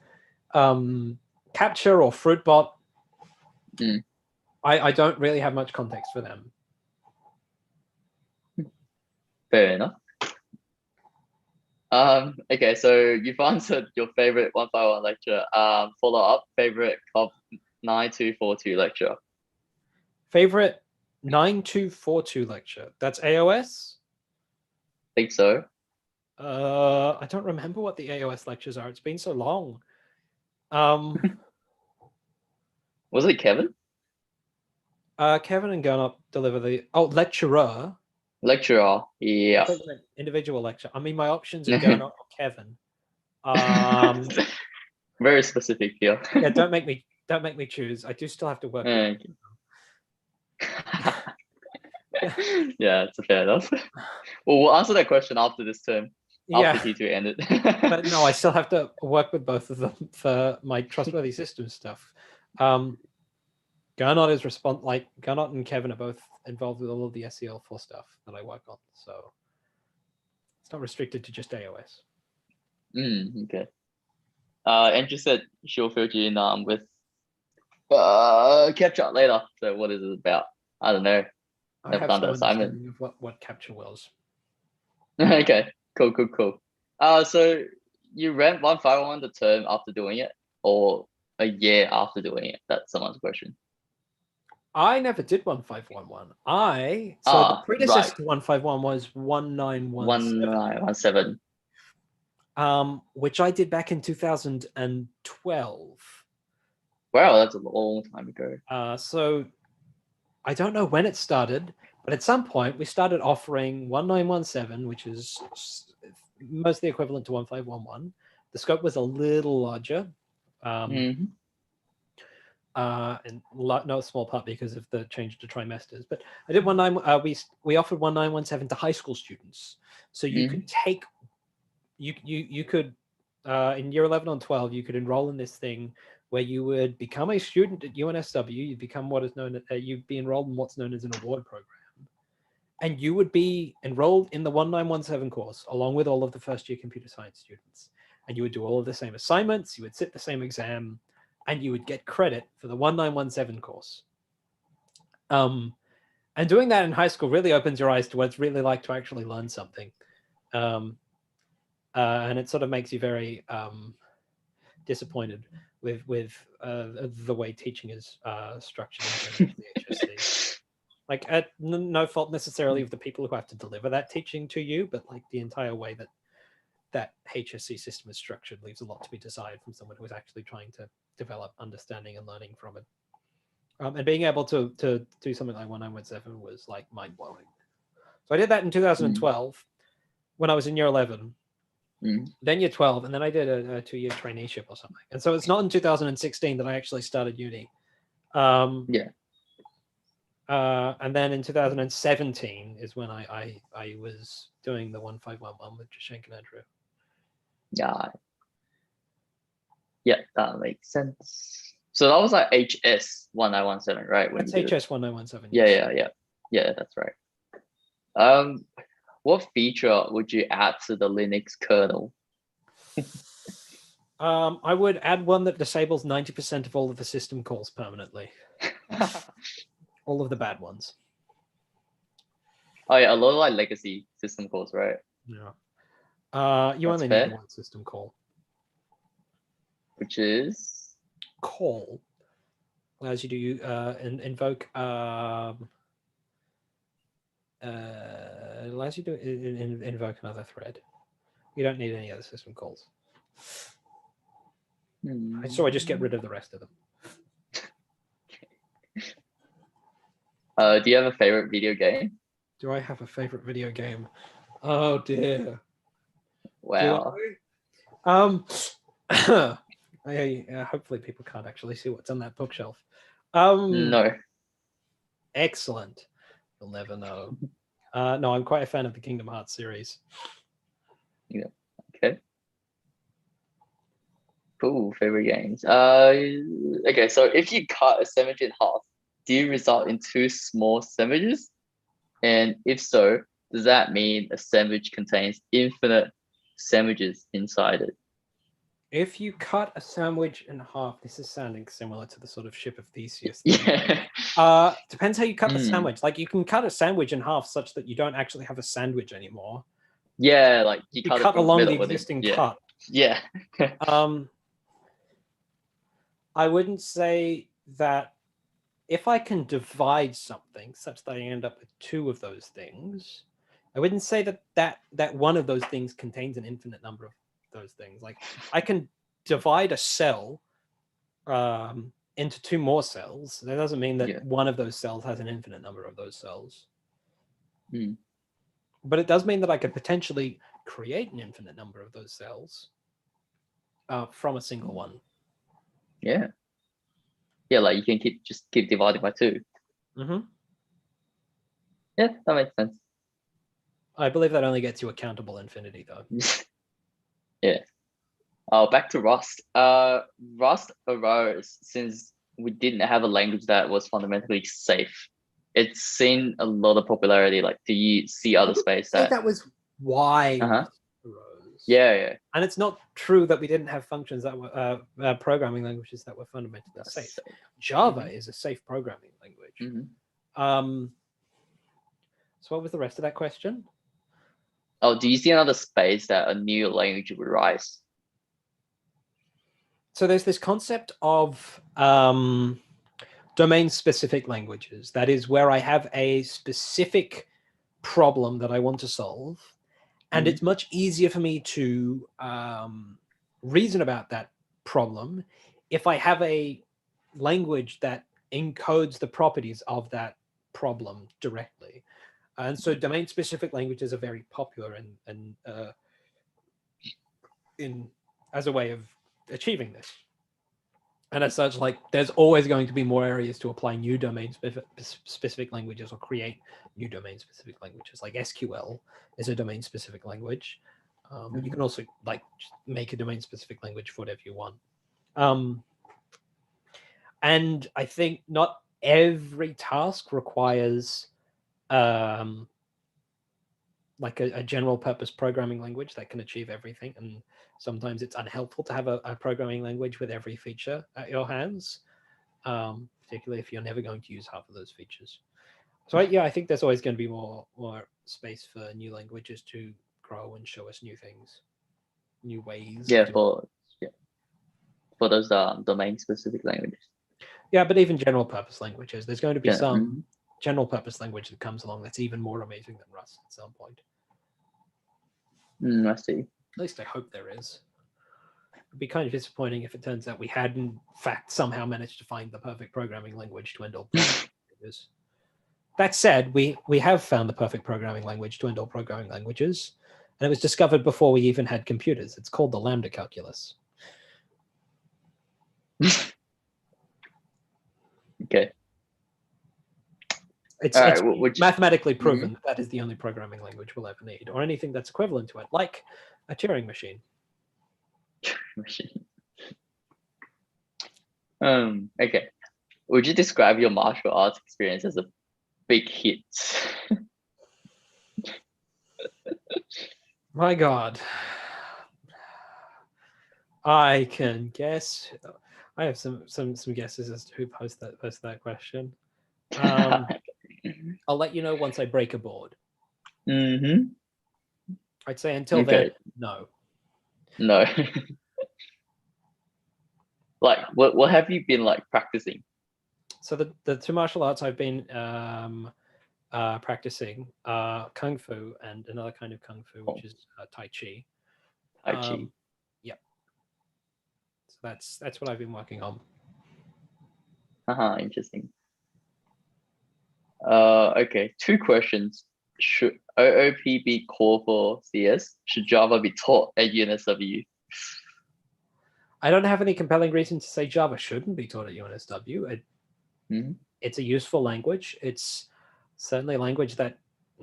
captcha or fruitbot. I don't really have much context for them. Fair enough. Okay, so you've answered your favorite 151 lecture. Follow up, favorite of 9242 lecture. Favorite 9242 lecture. That's AOS? Think so. I don't remember what the AOS lectures are. It's been so long. Was it Kevin? Kevin and Gernot deliver the lecturer. Lecturer, yeah. Individual lecture. I mean, my options are Gernot or Kevin. Very specific here. Yeah, don't make me choose. I do still have to work. Yeah, it's fair enough. Well, we'll answer that question after this term. After T2 ended. But no, I still have to work with both of them for my Trustworthy Systems stuff. Gernot is Gernot and Kevin are both involved with all of the SEL4 stuff that I work on, so it's not restricted to just AOS. Okay. Andrew said she'll fill you in with captcha later. So what is it about? I don't know. I have no understanding of what captcha was. Okay, cool. So you ran 151 the term after doing it, or a year after doing it? That's someone's question. I never did 1511. The predecessor to 151 was 1917. 1917. Which I did back in 2012. Wow, that's a long time ago. So I don't know when it started, but at some point we started offering 1917, which is mostly equivalent to 1511. The scope was a little larger. And no small part because of the change to trimesters. But I did we offered 1917 to high school students, so you could take you could in year 11 and 12, you could enroll in this thing where you would become a student at UNSW. You'd become what is known as, you'd be enrolled in what's known as an award program. And you would be enrolled in the 1917 course, along with all of the first-year computer science students. And you would do all of the same assignments, you would sit the same exam, and you would get credit for the 1917 course. And doing that in high school really opens your eyes to what it's really like to actually learn something. And it sort of makes you very disappointed with the way teaching is structured in terms of the HSC. Like, at no fault necessarily of the people who have to deliver that teaching to you, but like the entire way that that HSC system is structured leaves a lot to be desired from someone who is actually trying to develop understanding and learning from it. And being able to do something like 1917 was like mind-blowing. So I did that in 2012 when I was in year 11, then year 12, and then I did a 2-year traineeship or something. And so it's not in 2016 that I actually started uni. And then in 2017 is when I was doing the 1511 with Jashank and Andrew. Yeah, that makes sense. So that was like HS 1917, right? That's HS 1917. Yeah, that's right. What feature would you add to the Linux kernel? I would add one that disables 90% of all of the system calls permanently. All of the bad ones. Oh yeah, a lot of like legacy system calls, right? Yeah. You only need one system call. Which is? Call. Allows you to invoke allows you to invoke another thread. You don't need any other system calls. So I just get rid of the rest of them. Do you have a favorite video game? Do I have a favorite video game? Oh dear. Wow. Hopefully people can't actually see what's on that bookshelf. No. Excellent. You'll never know. No, I'm quite a fan of the Kingdom Hearts series. Yeah. Okay. Cool. Favorite games. Okay, so if you cut a sandwich in half, do you result in 2 small sandwiches? And if so, does that mean a sandwich contains infinite sandwiches inside it? If you cut a sandwich in half, this is sounding similar to the sort of ship of Theseus thing. Yeah. Depends how you cut the sandwich. Like, you can cut a sandwich in half such that you don't actually have a sandwich anymore. Yeah, like you cut along the existing cut. Yeah. I wouldn't say that if I can divide something such that I end up with 2 of those things, I wouldn't say that one of those things contains an infinite number of those things. Like, I can divide a cell into 2 more cells. That doesn't mean that one of those cells has an infinite number of those cells. But it does mean that I could potentially create an infinite number of those cells from a single one. Yeah. Yeah, like you can keep dividing by 2. Yeah, that makes sense. I believe that only gets you a countable infinity, though. Yeah. Back to Rust. Rust arose since we didn't have a language that was fundamentally safe. It's seen a lot of popularity. Like, do you see other space that was why Rust arose? Yeah. And it's not true that we didn't have functions that were programming languages that were fundamentally safe. Java is a safe programming language. So what was the rest of that question? Oh, do you see another space that a new language would rise? So there's this concept of domain-specific languages. That is where I have a specific problem that I want to solve. And it's much easier for me to reason about that problem if I have a language that encodes the properties of that problem directly. And so domain-specific languages are very popular as a way of achieving this. And as such, like, there's always going to be more areas to apply new domain-specific languages or create new domain-specific languages. Like SQL is a domain-specific language. You can also like make a domain-specific language for whatever you want. And I think not every task requires like a general purpose programming language that can achieve everything. And sometimes it's unhelpful to have a programming language with every feature at your hands, particularly if you're never going to use half of those features. So yeah, I think there's always going to be more space for new languages to grow and show us new things, new ways. Yeah, for those domain specific languages. Yeah, but even general purpose languages, there's going to be some general purpose language that comes along that's even more amazing than Rust at some point. I see. At least I hope there is. It'd be kind of disappointing if it turns out we had in fact somehow managed to find the perfect programming language to end all languages. That said, we have found the perfect programming language to end all programming languages, and it was discovered before we even had computers. It's called the Lambda Calculus. Okay. It's mathematically proven that is the only programming language we'll ever need, or anything that's equivalent to it, like a Turing machine. Okay. Would you describe your martial arts experience as a big hit? My God. I can guess. I have some guesses as to who posed that question. I'll let you know once I break a board. I'd say until then, no. No. Like, what have you been like practicing? So the two martial arts I've been practicing are Kung Fu and another kind of Kung Fu, which is Tai Chi. Tai Chi. Yep. So that's what I've been working on. Interesting. Okay, 2 questions. Should OOP be core for CS? Should Java be taught at UNSW? I don't have any compelling reason to say Java shouldn't be taught at UNSW. It's a useful language. It's certainly a language that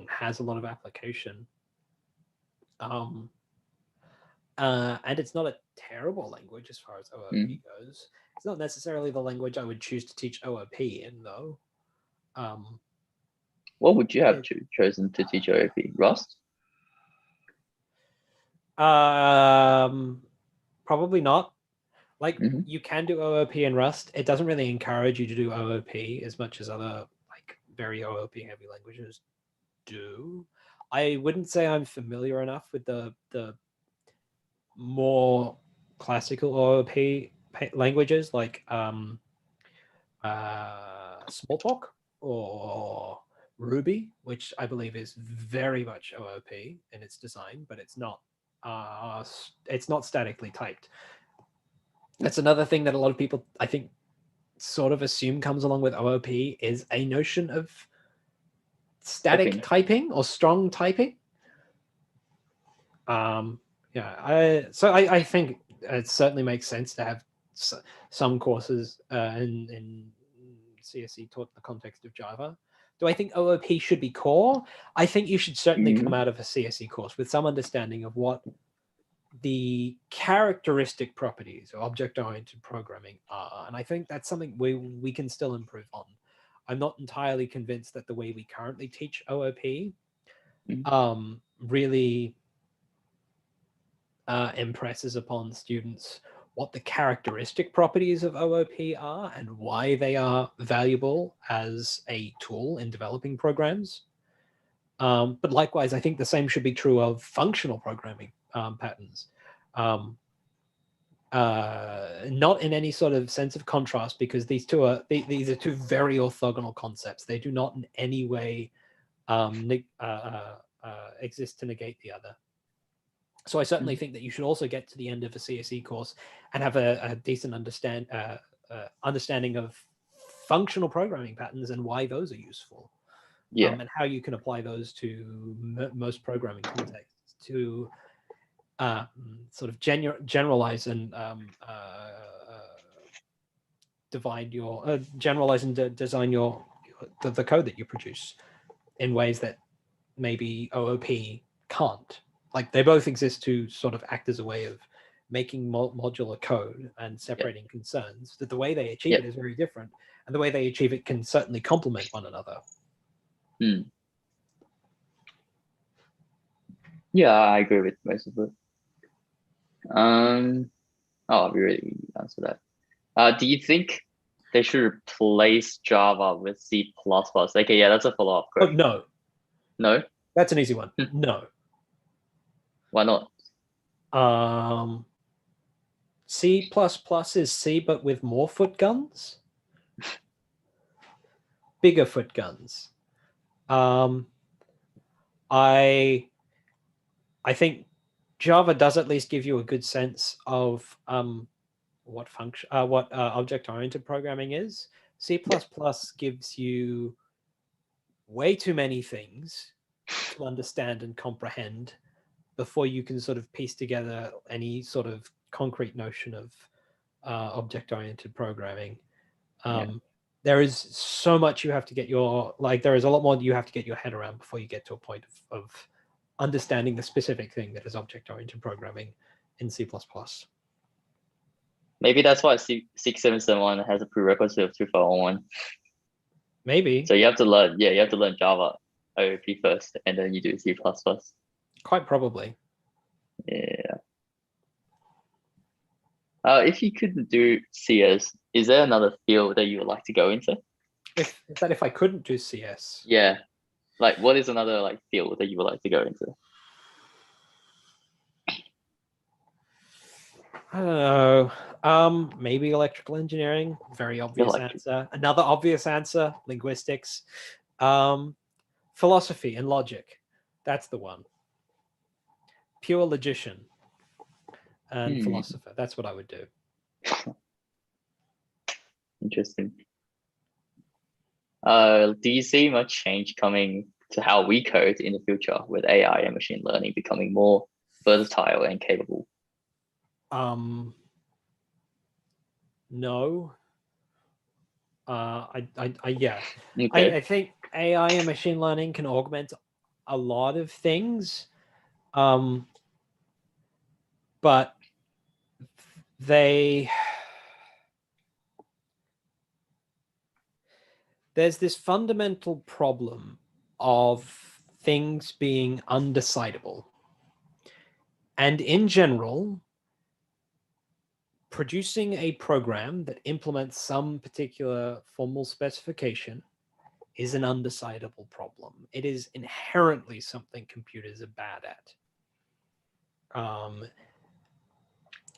has a lot of application. And it's not a terrible language as far as OOP goes. It's not necessarily the language I would choose to teach OOP in, though. What would you have chosen to teach OOP? Rust? Probably not. Like, you can do OOP in Rust. It doesn't really encourage you to do OOP as much as other like very OOP heavy languages do. I wouldn't say I'm familiar enough with the more classical OOP languages like Smalltalk or Ruby, which I believe is very much OOP in its design, but it's not statically typed. That's another thing that a lot of people, I think, sort of assume comes along with OOP is a notion of static typing or strong typing. I think it certainly makes sense to have some courses in CSE taught in the context of Java. Do I think OOP should be core? I think you should certainly come out of a CSE course with some understanding of what the characteristic properties of object-oriented programming are. And I think that's something we can still improve on. I'm not entirely convinced that the way we currently teach OOP really impresses upon students what the characteristic properties of OOP are and why they are valuable as a tool in developing programs. But likewise, I think the same should be true of functional programming patterns. Not in any sort of sense of contrast, because these are two very orthogonal concepts. They do not in any way exist to negate the other. So I certainly think that you should also get to the end of a CSE course and have a decent understanding of functional programming patterns and why those are useful. And how you can apply those to most programming contexts to sort of generalize and generalize and design the code that you produce in ways that maybe OOP can't. like they both exist to sort of act as a way of making modular code and separating concerns. That the way they achieve it is very different, and the way they achieve it can certainly complement one another. Yeah, I agree with most of it. We really answered that. Do you think they should replace Java with C++? Okay, yeah, that's a follow-up question. No. No? That's an easy one. No. Why not? C++ is C, but with more foot guns. Bigger foot guns. I think Java does at least give you a good sense of what object-oriented programming is. C++ gives you way too many things to understand and comprehend before you can sort of piece together any sort of concrete notion of object-oriented programming. There is so much you have to get there is a lot more you have to get your head around before you get to a point of understanding the specific thing that is object-oriented programming in C++. Maybe that's why 6771 has a prerequisite of 2511. Maybe. So you have to learn, you have to learn Java OOP first, and then you do C++. Quite probably. Yeah. If you couldn't do CS, is there another field that you would like to go into? If I couldn't do CS? Yeah. Like, what is another field that you would like to go into? I don't know. Maybe electrical engineering. Very obvious answer. Another obvious answer: linguistics. Philosophy and logic. That's the one. Pure logician and philosopher. That's what I would do. Interesting. Do you see much change coming to how we code in the future with AI and machine learning becoming more versatile and capable? No. Yeah. Okay. I think AI and machine learning can augment a lot of things, but there's this fundamental problem of things being undecidable. And in general, producing a program that implements some particular formal specification is an undecidable problem. It is inherently something computers are bad at.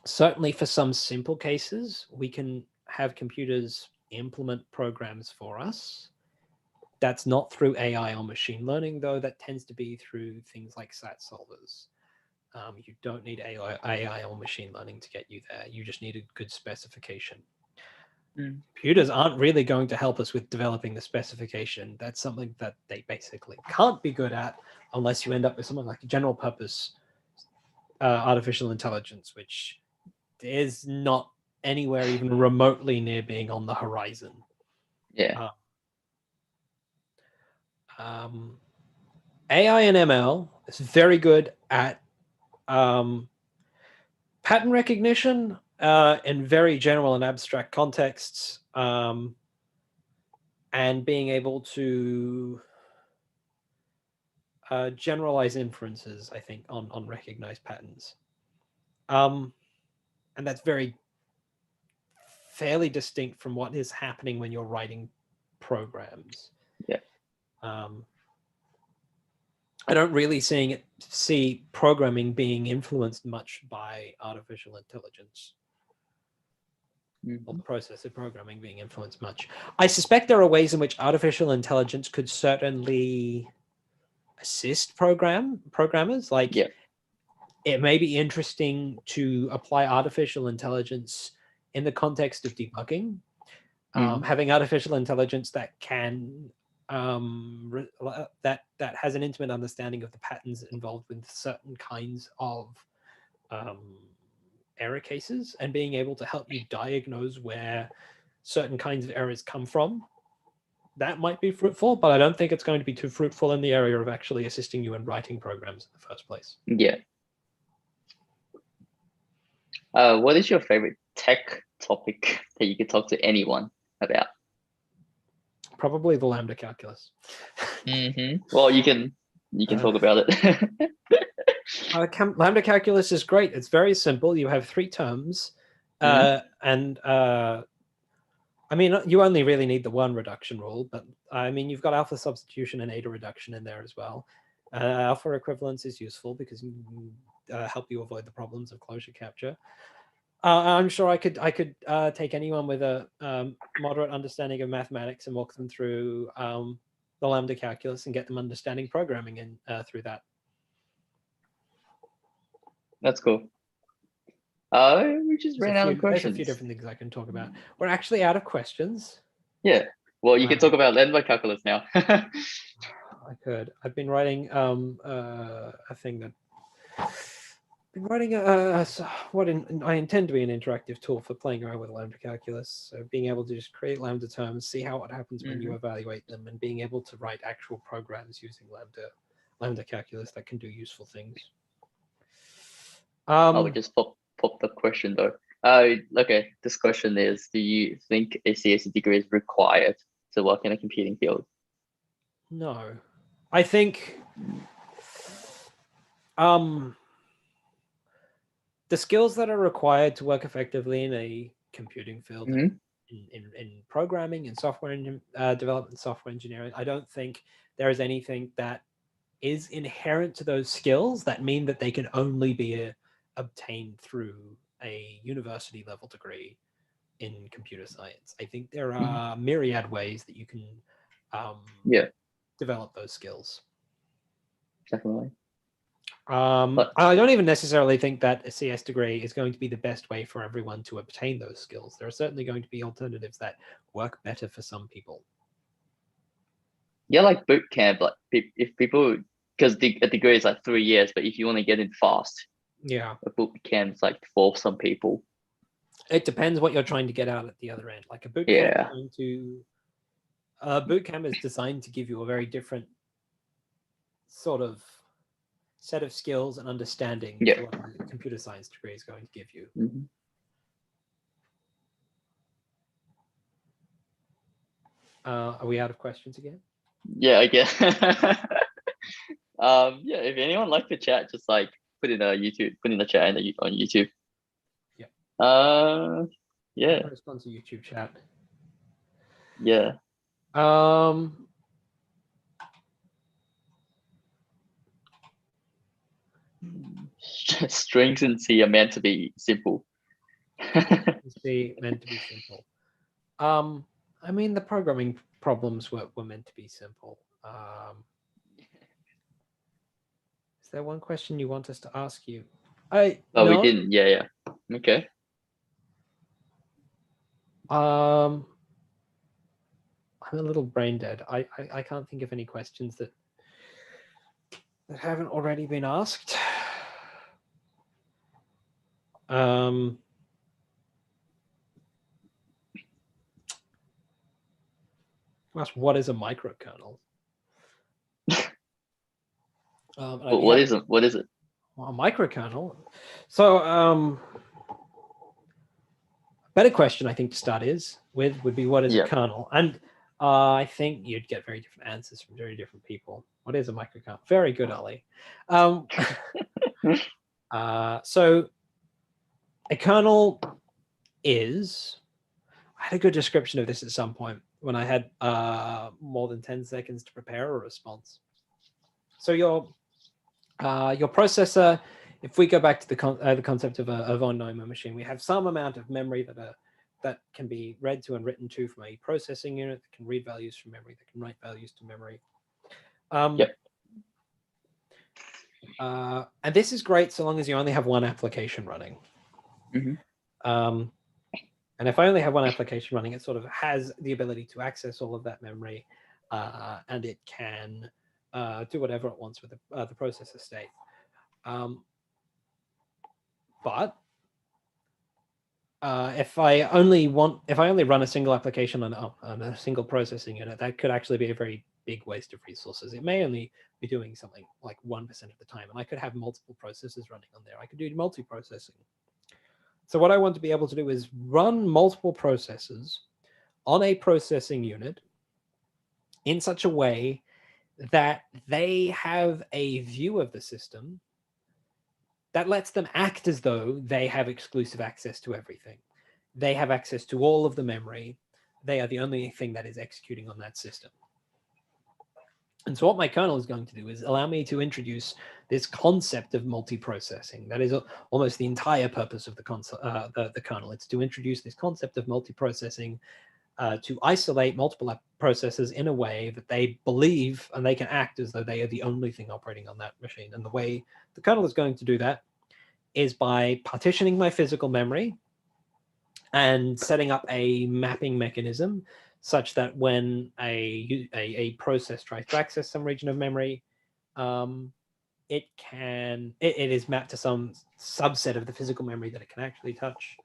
Certainly for some simple cases, we can have computers implement programs for us. That's not through AI or machine learning, though. That tends to be through things like SAT solvers. You don't need AI or machine learning to get you there. You just need a good specification. Computers aren't really going to help us with developing the specification. That's something that they basically can't be good at unless you end up with something like a general purpose artificial intelligence, which is not anywhere even remotely near being on the horizon. Yeah. AI and ML is very good at pattern recognition in very general and abstract contexts, and being able to generalize inferences, I think, on recognized patterns. And that's fairly distinct from what is happening when you're writing programs. Yeah. I don't really see programming being influenced much by artificial intelligence. Or the process of programming being influenced much. I suspect there are ways in which artificial intelligence could certainly assist programmers. It may be interesting to apply artificial intelligence in the context of debugging. Having artificial intelligence that can that has an intimate understanding of the patterns involved with certain kinds of error cases, and being able to help you diagnose where certain kinds of errors come from that might be fruitful, but I don't think it's going to be too fruitful in the area of actually assisting you in writing programs in the first place. Yeah. What is your favorite tech topic that you could talk to anyone about? Probably the Lambda Calculus. Well, you can talk about it. Lambda Calculus is great. It's very simple. You have 3 terms, and I mean, you only really need the 1 reduction rule, but I mean, you've got alpha substitution and eta reduction in there as well. Alpha equivalence is useful because it help you avoid the problems of closure capture. I'm sure I could take anyone with a moderate understanding of mathematics and walk them through the Lambda Calculus and get them understanding programming in through that. That's cool. We just ran out of questions. There's a few different things I can talk about. We're actually out of questions. Yeah. Well, you can talk about Lambda Calculus now. I could. I've been writing a thing that. Been writing I intend to be an interactive tool for playing around with Lambda Calculus. So being able to just create Lambda terms, see how it happens when you evaluate them, and being able to write actual programs using Lambda Calculus that can do useful things. We just pop the question though. Okay, this question is: do you think a CS degree is required to work in a computing field? No, I think the skills that are required to work effectively in a computing field, in programming and software development, software engineering, I don't think there is anything that is inherent to those skills that mean that they can only be obtained through a university level degree in computer science. I think there are myriad ways that you can develop those skills. Definitely. I don't even necessarily think that a CS degree is going to be the best way for everyone to obtain those skills. There are certainly going to be alternatives that work better for some people. Yeah, like boot camp, like if people, because a degree is like 3 years, but if you want to get in fast, a boot camp is like for some people. It depends what you're trying to get out at the other end. Like a boot camp is designed to give you a very different sort of set of skills and understanding to what a computer science degree is going to give you. Are we out of questions again? Yeah, I guess. Yeah, if anyone likes to chat, just like put in the chat on YouTube. Yeah. Yeah. I'll respond to YouTube chat. Yeah. Strings in C are meant to be simple. Meant to be simple. I mean, the programming problems were meant to be simple. Is there one question you want us to ask you? We didn't. Yeah. Okay. I'm a little brain dead. I can't think of any questions that haven't already been asked. What is a microkernel? What is it? Well, a microkernel. So, a better question I think to start would be what is a kernel? And I think you'd get very different answers from very different people. What is a microkernel? Very good, Ollie. So a kernel is, I had a good description of this at some point when I had more than 10 seconds to prepare a response. So your processor, if we go back to the concept of a von Neumann machine, we have some amount of memory that can be read to and written to from a processing unit that can read values from memory, that can write values to memory. And this is great so long as you only have one application running. And if I only have one application running, it sort of has the ability to access all of that memory, and it can do whatever it wants with the processor state. But if I only run a single application on a single processing unit, that could actually be a very big waste of resources. It may only be doing something like 1% of the time, and I could have multiple processes running on there. I could do multi-processing. So what I want to be able to do is run multiple processes on a processing unit in such a way that they have a view of the system that lets them act as though they have exclusive access to everything. They have access to all of the memory. They are the only thing that is executing on that system. And so what my kernel is going to do is allow me to introduce this concept of multiprocessing. That is almost the entire purpose of the kernel. It's to introduce this concept of multiprocessing to isolate multiple processes in a way that they believe and they can act as though they are the only thing operating on that machine. And the way the kernel is going to do that is by partitioning my physical memory and setting up a mapping mechanism such that when a process tries to access some region of memory, it is mapped to some subset of the physical memory that it can actually touch.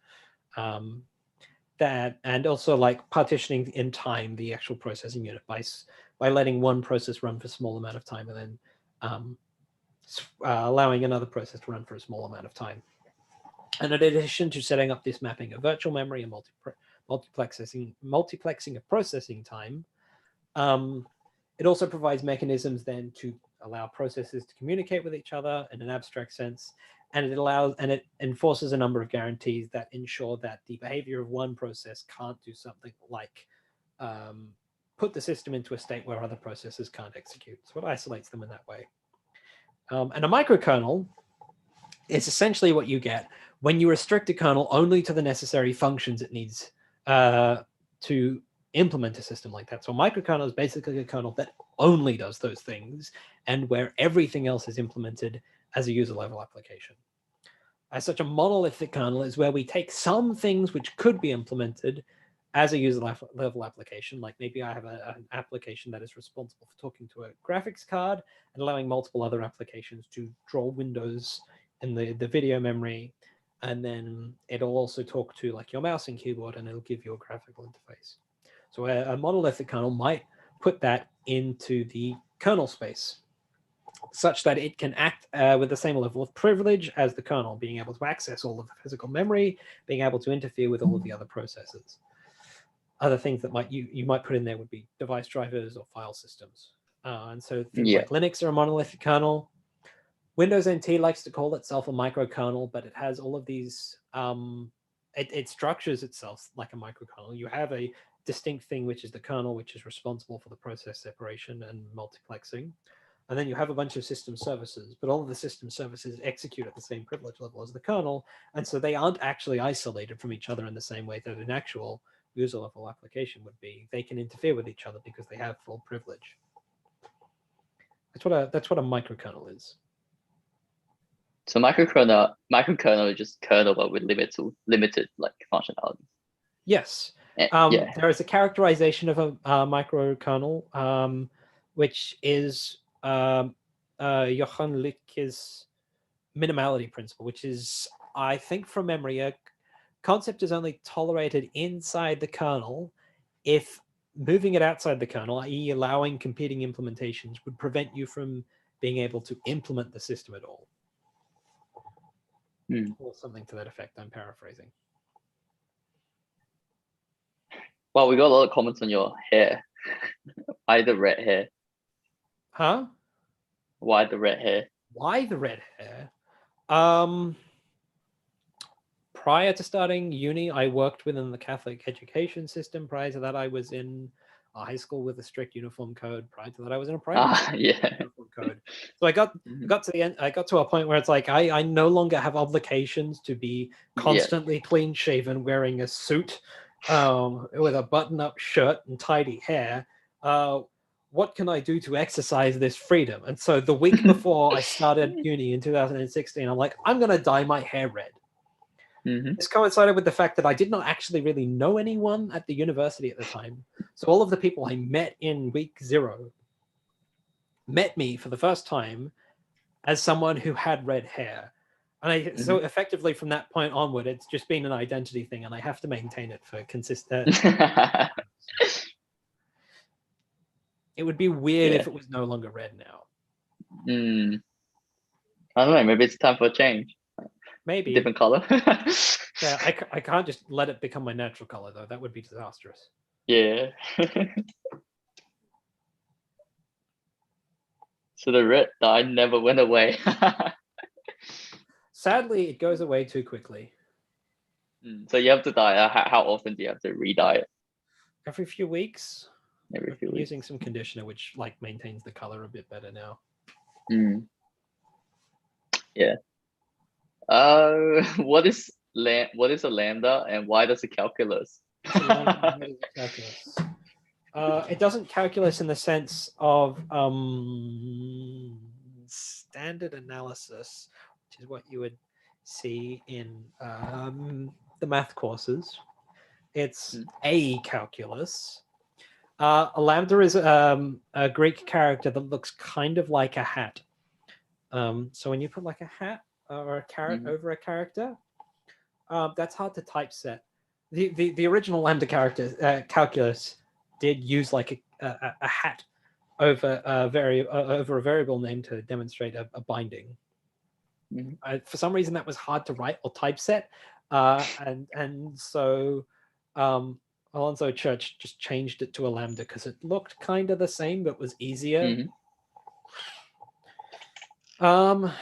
And also like partitioning in time the actual processing unit by letting one process run for a small amount of time and then allowing another process to run for a small amount of time. And in addition to setting up this mapping of virtual memory and multiplexing of processing time, it also provides mechanisms then to allow processes to communicate with each other in an abstract sense. And it enforces a number of guarantees that ensure that the behavior of one process can't do something like put the system into a state where other processes can't execute. So it isolates them in that way. And a microkernel is essentially what you get when you restrict a kernel only to the necessary functions it needs to implement a system like that. So a microkernel is basically a kernel that only does those things and where everything else is implemented as a user-level application. As such, a monolithic kernel is where we take some things which could be implemented as a user-level application, like maybe I have an application that is responsible for talking to a graphics card and allowing multiple other applications to draw windows in the video memory, and then it'll also talk to like your mouse and keyboard, and it'll give you a graphical interface. So a monolithic kernel might put that into the kernel space, such that it can act with the same level of privilege as the kernel, being able to access all of the physical memory, being able to interfere with all of the other processes. Other things that you might put in there would be device drivers or file systems. And so things like Linux are a monolithic kernel. Windows NT likes to call itself a microkernel, but it has all of these, it structures itself like a microkernel. You have a distinct thing, which is the kernel, which is responsible for the process separation and multiplexing. And then you have a bunch of system services, but all of the system services execute at the same privilege level as the kernel. And so they aren't actually isolated from each other in the same way that an actual user level application would be. They can interfere with each other because they have full privilege. That's what a microkernel is. So microkernel is just kernel, but with limited like functionality. Yes. There is a characterization of a microkernel, which is Johann Lichtke's minimality principle, which is, I think from memory, a concept is only tolerated inside the kernel if moving it outside the kernel, i.e. allowing competing implementations, would prevent you from being able to implement the system at all. Or something to that effect, I'm paraphrasing. Well, we got a lot of comments on your hair. Why the red hair? Huh? Why the red hair? Why the red hair? Prior to starting uni, I worked within the Catholic education system. Prior to that, I was in a high school with a strict uniform code. Prior to that, I was in a private uniform code. So I got to the end. I got to a point where it's like I no longer have obligations to be constantly clean shaven, wearing a suit, with a button-up shirt and tidy hair. What can I do to exercise this freedom? And so the week before I started uni in 2016, I'm like, I'm gonna dye my hair red. This coincided with the fact that I did not actually really know anyone at the university at the time. So all of the people I met in week 0 met me for the first time as someone who had red hair. And so effectively from that point onward, it's just been an identity thing, and I have to maintain it for consistent. It would be weird if it was no longer red now. I don't know. Maybe it's time for a change. Maybe different color. Yeah, I can't just let it become my natural color though. That would be disastrous. Yeah. So the red dye never went away. Sadly, it goes away too quickly. So you have to dye. How often do you have to re-dye it? Every few weeks. Every few weeks. Using some conditioner, which like maintains the color a bit better now. Yeah. What is a lambda, and why does it calculus? It doesn't calculus in the sense of standard analysis, which is what you would see in the math courses. It's a calculus. A lambda is a Greek character that looks kind of like a hat. So when you put like a hat or a caret over a character, that's hard to typeset. The original lambda calculus did use like a hat over a variable name to demonstrate a binding. For some reason, that was hard to write or typeset, and so Alonzo Church just changed it to a lambda because it looked kind of the same but was easier. And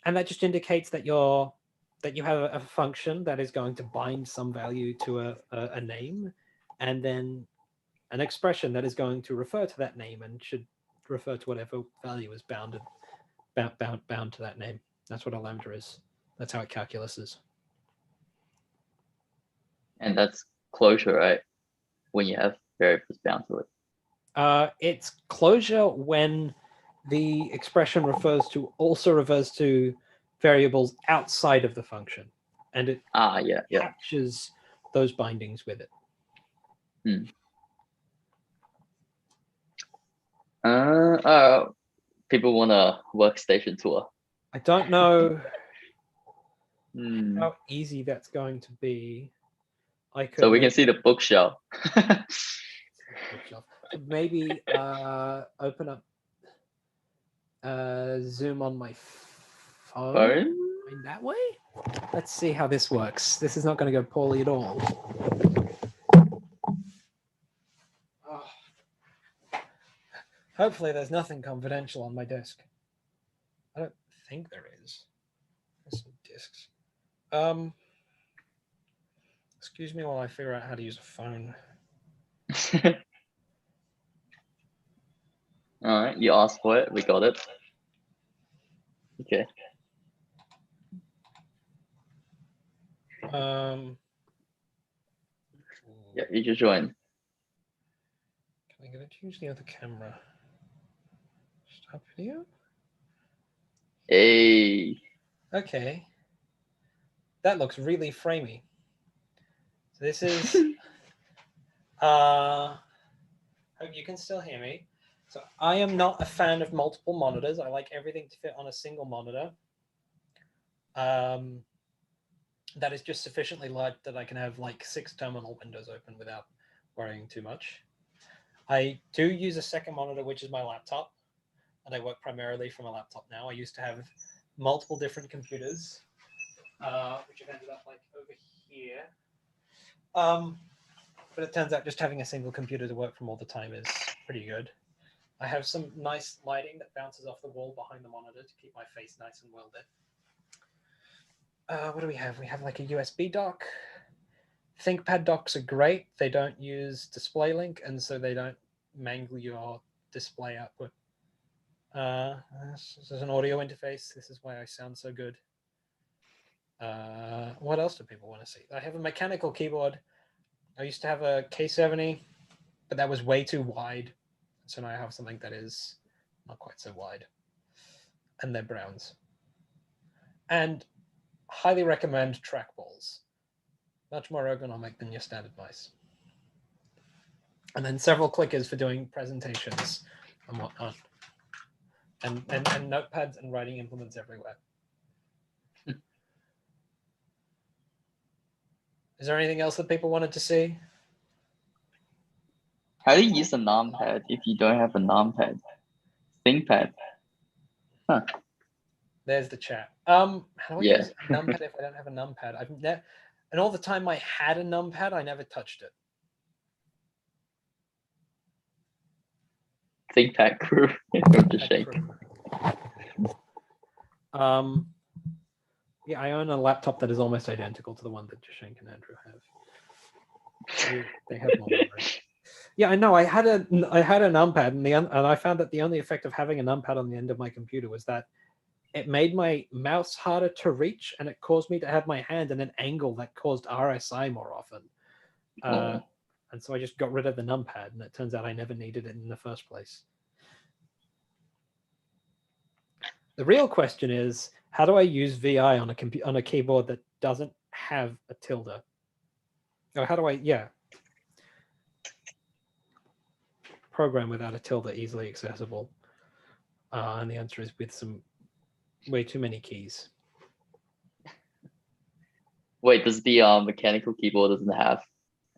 that just indicates that you have a function that is going to bind some value to a name, and then an expression that is going to refer to that name and should refer to whatever value is bound to that name. That's what a lambda is. That's how it calculus is. And that's closure, right? When you have variables bound to it. It's closure when the expression also refers to variables outside of the function, and it captures those bindings with it. People want a workstation tour. I don't know how easy that's going to be. So we can see the bookshelf. Maybe open up Zoom on my phone in that way. Let's see how this works. This is not going to go poorly at all. Hopefully there's nothing confidential on my disk. I don't think there is. There's some disks. Excuse me while I figure out how to use a phone. All right, you asked for it. We got it. Okay. Yeah, you just join. Can I get it to use the other camera? Stop video. Hey. Okay. That looks really framey. So this is. Hope you can still hear me. So I am not a fan of multiple monitors. I like everything to fit on a single monitor. That is just sufficiently large that I can have like 6 terminal windows open without worrying too much. I do use a second monitor, which is my laptop, and I work primarily from a laptop now. I used to have multiple different computers, which have ended up like over here. But it turns out just having a single computer to work from all the time is pretty good. I have some nice lighting that bounces off the wall behind the monitor to keep my face nice and well lit. What do we have? We have like a USB dock. ThinkPad docks are great. They don't use display link, and so they don't mangle your display output. This is an audio interface. This is why I sound so good. What else do people want to see? I have a mechanical keyboard. I used to have a K70, but that was way too wide. So now I have something that is not quite so wide. And they're browns. And highly recommend trackballs. Much more ergonomic than your standard mice. And then several clickers for doing presentations and whatnot. And notepads and writing implements everywhere. Is there anything else that people wanted to see? How do you use a numpad if you don't have a numpad? ThinkPad. Huh. There's the chat. How do I Yeah. use a numpad if I don't have a numpad? I've never, and all the time I had a numpad, I never touched it. ThinkPad crew from the shake. Yeah, I own a laptop that is almost identical to the one that Jashank and Andrew have. They have more memory. Yeah, I know. I had a numpad, and I found that the only effect of having a numpad on the end of my computer was that it made my mouse harder to reach, and it caused me to have my hand in an angle that caused RSI more often. And so I just got rid of the numpad, and it turns out I never needed it in the first place. The real question is, how do I use VI on a keyboard that doesn't have a tilde? Or how do I, program without a tilde easily accessible? And the answer is with some way too many keys. Wait, does the mechanical keyboard doesn't have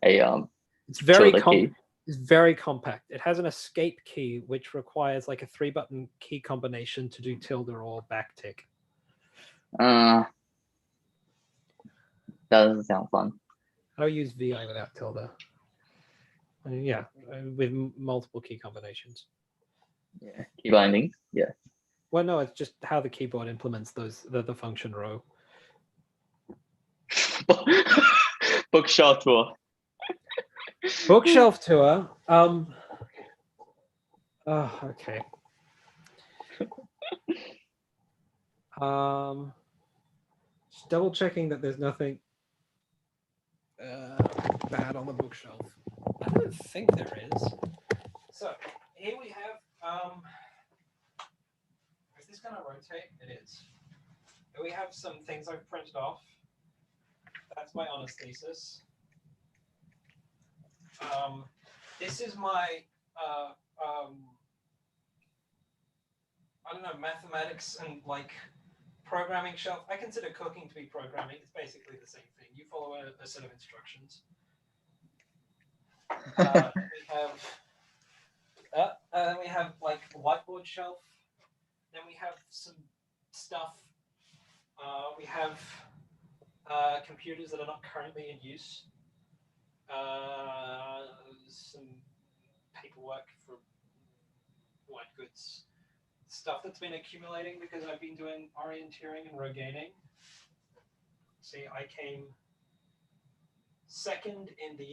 a It's very key? It's very compact. It has an escape key which requires like a 3-button key combination to do tilde or backtick. That doesn't sound fun. How do I use VI without tilde? With multiple key combinations. Yeah, key bindings. Yeah. Well, no, it's just how the keyboard implements the function row. Bookshelf tour. Bookshelf tour. Okay. Just double checking that there's nothing bad on the bookshelf. I don't think there is. So here we have. Is this going to rotate? It is. Here we have some things I've printed off. That's my honors thesis. This is my I don't know, mathematics and like programming shelf. I consider cooking to be programming. It's basically the same thing. You follow a set of instructions. We have like a whiteboard shelf. Then we have some stuff. We have computers that are not currently in use. Some paperwork for white goods. Stuff that's been accumulating because I've been doing orienteering and rogaining. See, I came second in the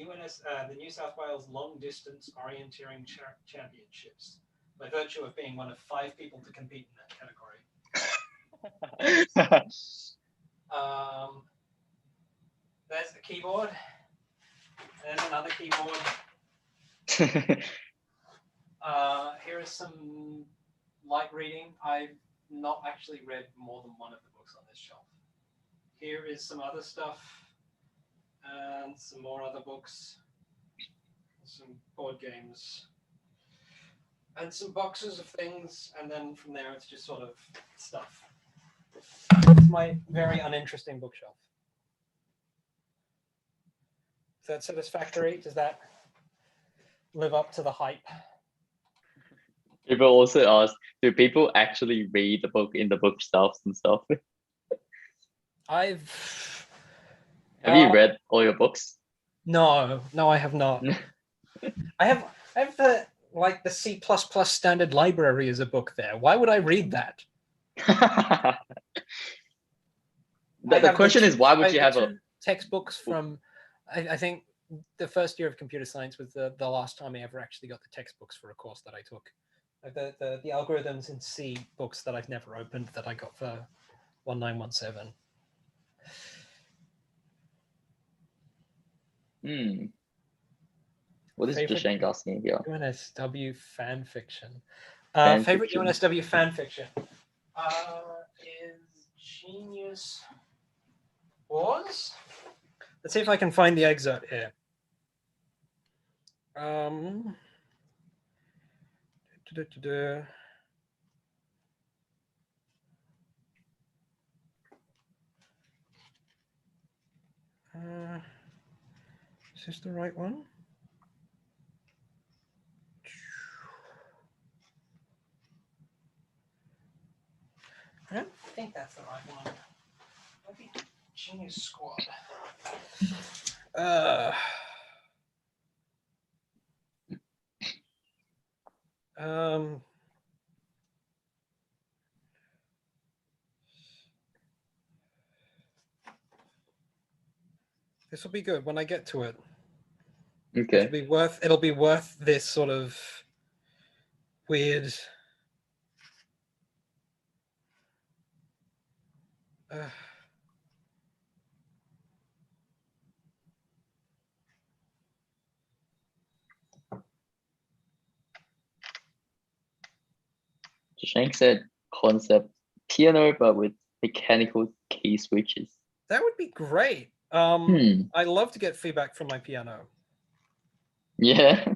the New South Wales Long Distance Orienteering Championships by virtue of being one of 5 people to compete in that category. There's the keyboard. There's another keyboard. Here is some light reading. I've not actually read more than one of the books on this shelf. Here is some other stuff and some more other books, some board games, and some boxes of things, and then from there it's just sort of stuff. It's my very uninteresting bookshelf. Is that satisfactory? Does that live up to the hype? People also ask, do people actually read the book in the bookshelves and stuff? Have you read all your books? No, I have not. I have the the C++ standard library as a book there. Why would I read that? The question is, why would you have textbooks from? I think the first year of computer science was the last time I ever actually got the textbooks for a course that I took. The algorithms in C books that I've never opened that I got for 1917. What is Jashank asking here? UNSW fan fiction. Fan favorite fiction. UNSW fan fiction is Genius Wars. Let's see if I can find the excerpt here. Is this the right one? I don't think that's the right one. Maybe Genius Squad. This will be good when I get to it. Okay. It'll be worth this sort of weird. Shank said concept piano, but with mechanical key switches. That would be great. I love to get feedback from my piano. Yeah.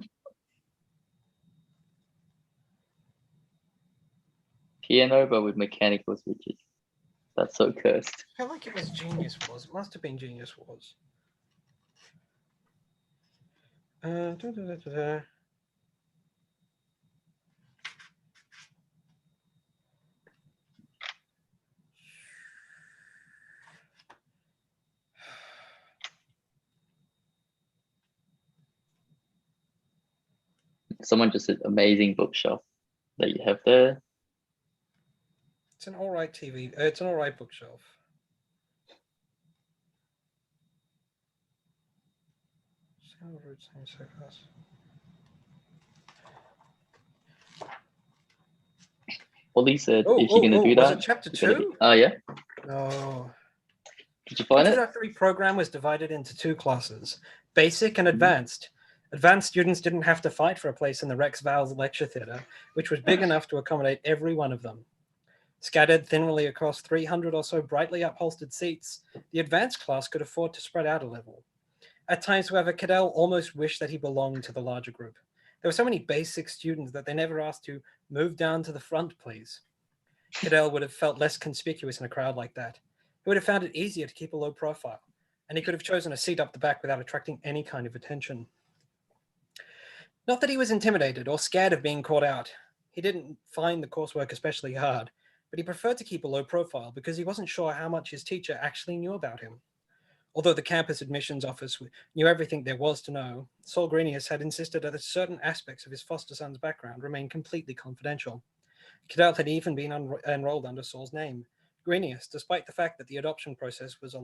Piano, but with mechanical switches. That's so cursed. I feel like it was Genius Wars. It must have been Genius Wars. Someone just said amazing bookshelf that you have there. It's an all right TV. It's an all right bookshelf. Ollie said, if you're gonna do that, was it chapter 2? Yeah. No. Did you find it? Introductory program was divided into 2 classes, basic and advanced. Advanced students didn't have to fight for a place in the Rex Val's lecture theatre, which was big enough to accommodate every one of them. Scattered thinly across 300 or so brightly upholstered seats, the advanced class could afford to spread out a level. At times, however, Cadell almost wished that he belonged to the larger group. There were so many basic students that they never asked to move down to the front, please. Cadell would have felt less conspicuous in a crowd like that. He would have found it easier to keep a low profile, and he could have chosen a seat up the back without attracting any kind of attention. Not that he was intimidated or scared of being caught out. He didn't find the coursework especially hard, but he preferred to keep a low profile because he wasn't sure how much his teacher actually knew about him. Although the campus admissions office knew everything there was to know, Saul Greenius had insisted that certain aspects of his foster son's background remain completely confidential. Cadell had even been enrolled under Saul's name, Greenius, despite the fact that the adoption process was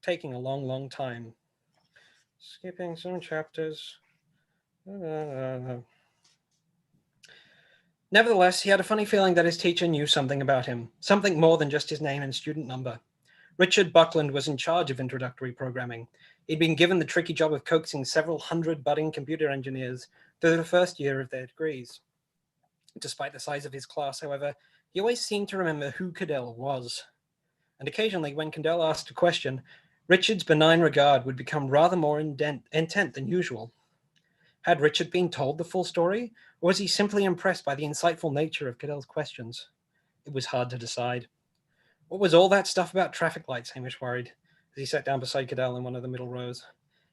taking a long time. Skipping some chapters. Nevertheless, he had a funny feeling that his teacher knew something about him, something more than just his name and student number. Richard Buckland was in charge of introductory programming. He'd been given the tricky job of coaxing several hundred budding computer engineers through the first year of their degrees. Despite the size of his class, however, he always seemed to remember who Cadell was. And occasionally, when Cadell asked a question, Richard's benign regard would become rather more intent than usual. Had Richard been told the full story, or was he simply impressed by the insightful nature of Cadell's questions? It was hard to decide. What was all that stuff about traffic lights, Hamish worried, as he sat down beside Cadell in one of the middle rows.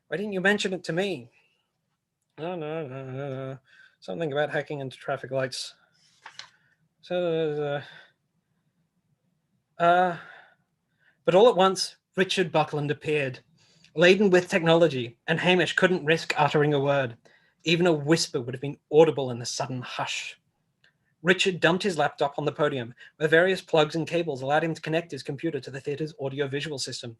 Why didn't you mention it to me? No. Something about hacking into traffic lights. But all at once, Richard Buckland appeared, laden with technology, and Hamish couldn't risk uttering a word. Even a whisper would have been audible in the sudden hush. Richard dumped his laptop on the podium, where various plugs and cables allowed him to connect his computer to the theatre's audio-visual system.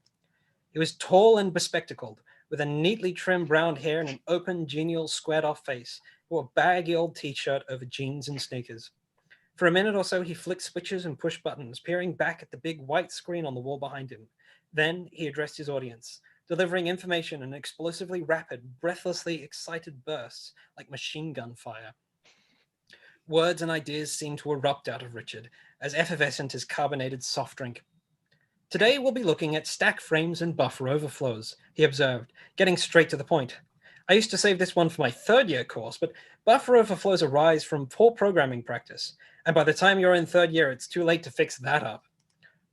He was tall and bespectacled, with a neatly trimmed brown hair and an open, genial, squared-off face. He wore a baggy old t-shirt over jeans and sneakers. For a minute or so, he flicked switches and pushed buttons, peering back at the big white screen on the wall behind him. Then he addressed his audience, delivering information in explosively rapid, breathlessly excited bursts like machine gun fire. Words and ideas seemed to erupt out of Richard, as effervescent as carbonated soft drink. Today we'll be looking at stack frames and buffer overflows, he observed, getting straight to the point. I used to save this one for my third-year course, but buffer overflows arise from poor programming practice, and by the time you're in third year, it's too late to fix that up.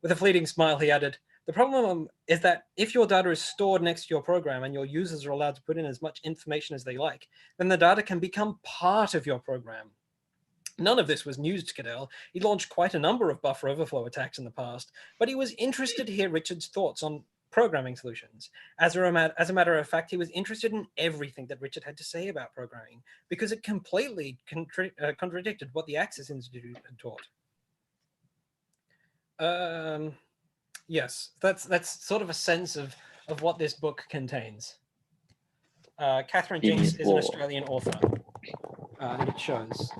With a fleeting smile, he added, The problem is that if your data is stored next to your program and your users are allowed to put in as much information as they like, then the data can become part of your program. None of this was news to Cadell. He launched quite a number of buffer overflow attacks in the past, but he was interested to hear Richard's thoughts on programming solutions. As a matter of fact, he was interested in everything that Richard had to say about programming because it completely contradicted what the Access Institute had taught. Yes, that's sort of a sense of what this book contains. Catherine Jinks is an Australian author. It shows.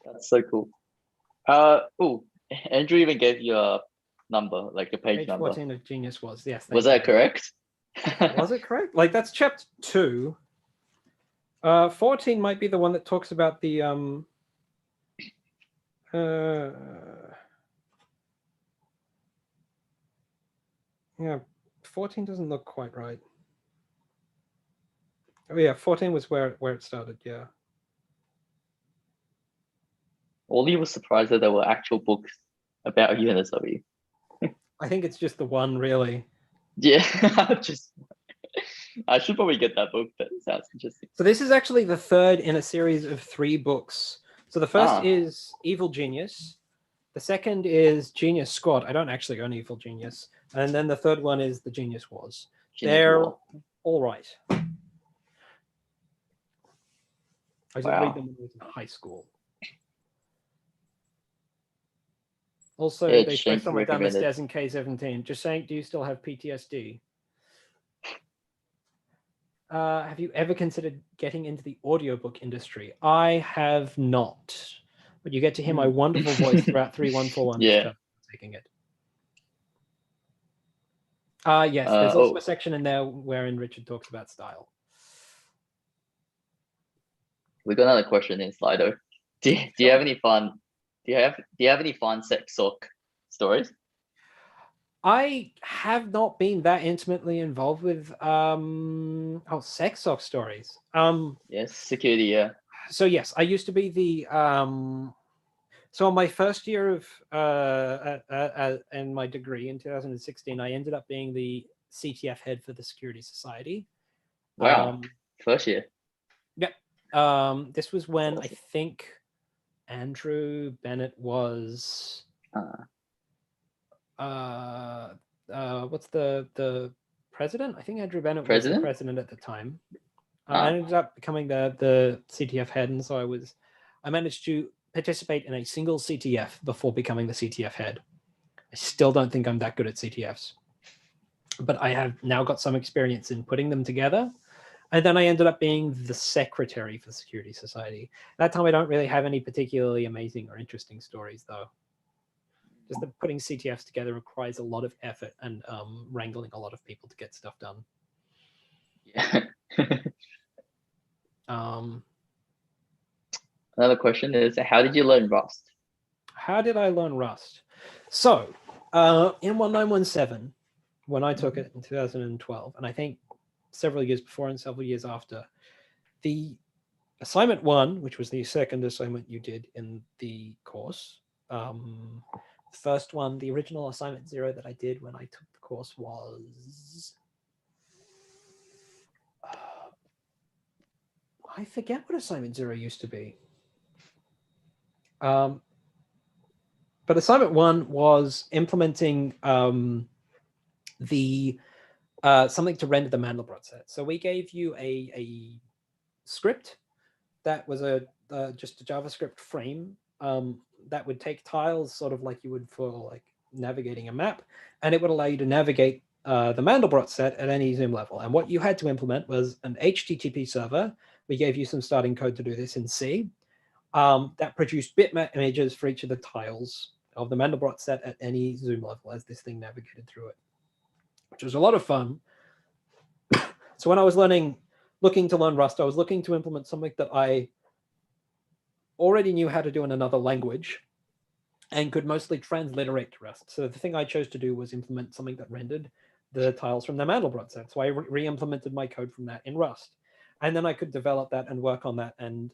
That's so cool. Oh, Andrew even gave you a number, like a page number. 14 of Genius was, yes. Was that correct? Was it correct? Like, that's chapter 2. 14 might be the one that talks about the yeah, 14 doesn't look quite right. Oh yeah, 14 was where it started, yeah. Ollie was surprised that there were actual books about UNSW. I think it's just the one, really. Yeah, I should probably get that book. That sounds interesting. So this is actually the third in a series of 3 books. So the first is Evil Genius. The second is Genius Squad. I don't actually own Evil Genius. And then the third one is The Genius Wars. They're all right. I did read them when I was in high school. Also, they throw someone down the stairs in K-17. Just saying, do you still have PTSD? Have you ever considered getting into the audiobook industry? I have not. But you get to hear my wonderful voice throughout 3141. Yeah. Taking it. Yes, there's also a section in there wherein Richard talks about style. We got another question in Slido. Do you have any fun? Do you have any fun sex sock stories? I have not been that intimately involved with sex sock stories. Yes, security, yeah. So yes, I used to be the so in my first year of in my degree in 2016, I ended up being the CTF head for the Security Society. Wow, first year. Yep. This was when I think Andrew Bennett was what's the president? I think Andrew Bennett was the president at the time. I ended up becoming the CTF head, and so I managed to participate in a single CTF before becoming the CTF head. I still don't think I'm that good at CTFs, but I have now got some experience in putting them together. And then I ended up being the secretary for the Security Society. That time I don't really have any particularly amazing or interesting stories, though. Just that putting CTFs together requires a lot of effort and wrangling a lot of people to get stuff done. Yeah. Another question is, how did you learn Rust? How did I learn Rust? So in 1917, when I took it in 2012, and I think several years before and several years after, the assignment 1, which was the second assignment you did in the course, first one, the original assignment 0 that I did when I took the course was, I forget what assignment 0 used to be. But assignment 1 was implementing the something to render the Mandelbrot set. So we gave you a script that was just a JavaScript frame that would take tiles, sort of like you would for like navigating a map, and it would allow you to navigate the Mandelbrot set at any Zoom level. And what you had to implement was an HTTP server. We gave you some starting code to do this in C that produced bitmap images for each of the tiles of the Mandelbrot set at any Zoom level as this thing navigated through it, which was a lot of fun. So when I was looking to learn Rust, I was looking to implement something that I already knew how to do in another language and could mostly transliterate to Rust. So the thing I chose to do was implement something that rendered the tiles from the Mandelbrot set. So I re-implemented my code from that in Rust. And then I could develop that and work on that and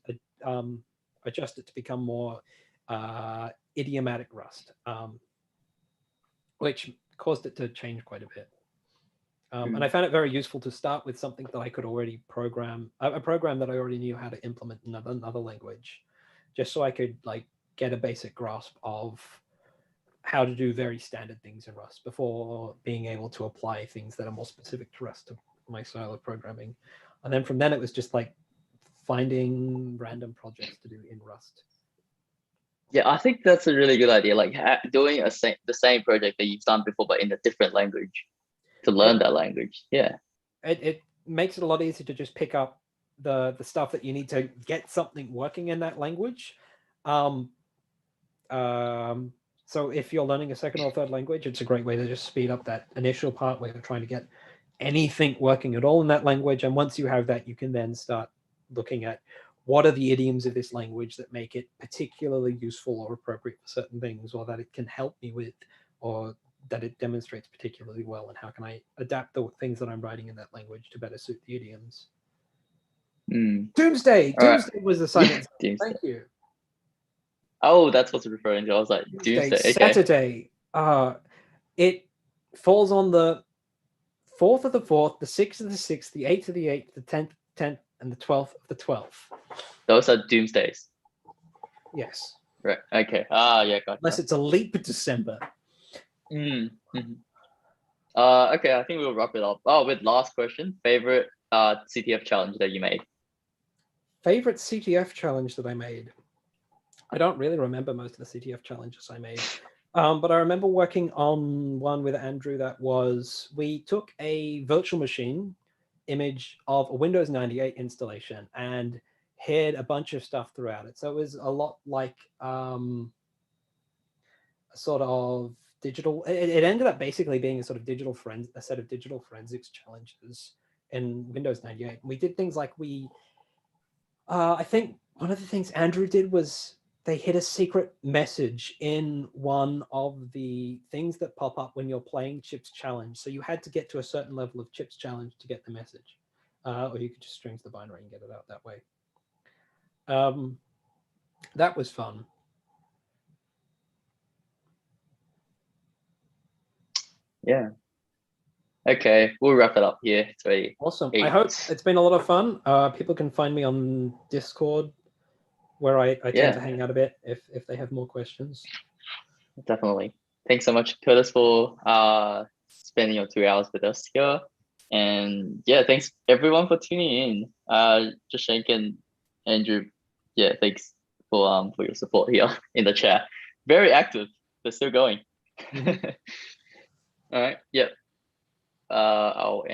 adjust it to become more idiomatic Rust, which caused it to change quite a bit. And I found it very useful to start with something that I could already program, a program that I already knew how to implement in another language, just so I could like get a basic grasp of how to do very standard things in Rust before being able to apply things that are more specific to Rust to my style of programming. And then from then it was just like finding random projects to do in Rust. Yeah, I think that's a really good idea. Like doing the same project that you've done before, but in a different language to learn that language. Yeah. It makes it a lot easier to just pick up the stuff that you need to get something working in that language. So if you're learning a second or third language, it's a great way to just speed up that initial part where you're trying to get anything working at all in that language. And once you have that, you can then start looking at what are the idioms of this language that make it particularly useful or appropriate for certain things, or that it can help me with, or that it demonstrates particularly well, and how can I adapt the things that I'm writing in that language to better suit the idioms. Doomsday! Doomsday was the assignment. Doomsday. Thank you. Oh, that's what's referring to. I was like, Doomsday. Okay. Saturday. It falls on the 4th of the 4th, the 6th of the 6th, the 8th of the 8th, the 10th, and the 12th of the 12th. Those are Doomsdays. Yes. Right. Okay. Yeah, gotcha. Unless it's a leap December. Okay, I think we'll wrap it up. With last question, favorite CTF challenge that you made? Favorite CTF challenge that I made? I don't really remember most of the CTF challenges I made. But I remember working on one with Andrew that was, we took a virtual machine image of a Windows 98 installation and hid a bunch of stuff throughout it. So it was a lot like a sort of digital, it ended up basically being a sort of a set of digital forensics challenges in Windows 98. We did things like I think one of the things Andrew did was they hid a secret message in one of the things that pop up when you're playing Chips Challenge. So you had to get to a certain level of Chips Challenge to get the message. Or you could just strings the binary and get it out that way. That was fun. Yeah. Okay, we'll wrap it up here. It's already awesome. 8. I hope it's been a lot of fun. People can find me on Discord, where I tend to hang out a bit if they have more questions. Definitely. Thanks so much, Curtis, for spending your 2 hours with us here. And yeah, thanks everyone for tuning in. Just and Andrew, yeah, thanks for your support here in the chat. Very active. They're still going. All right. Yep. I'll end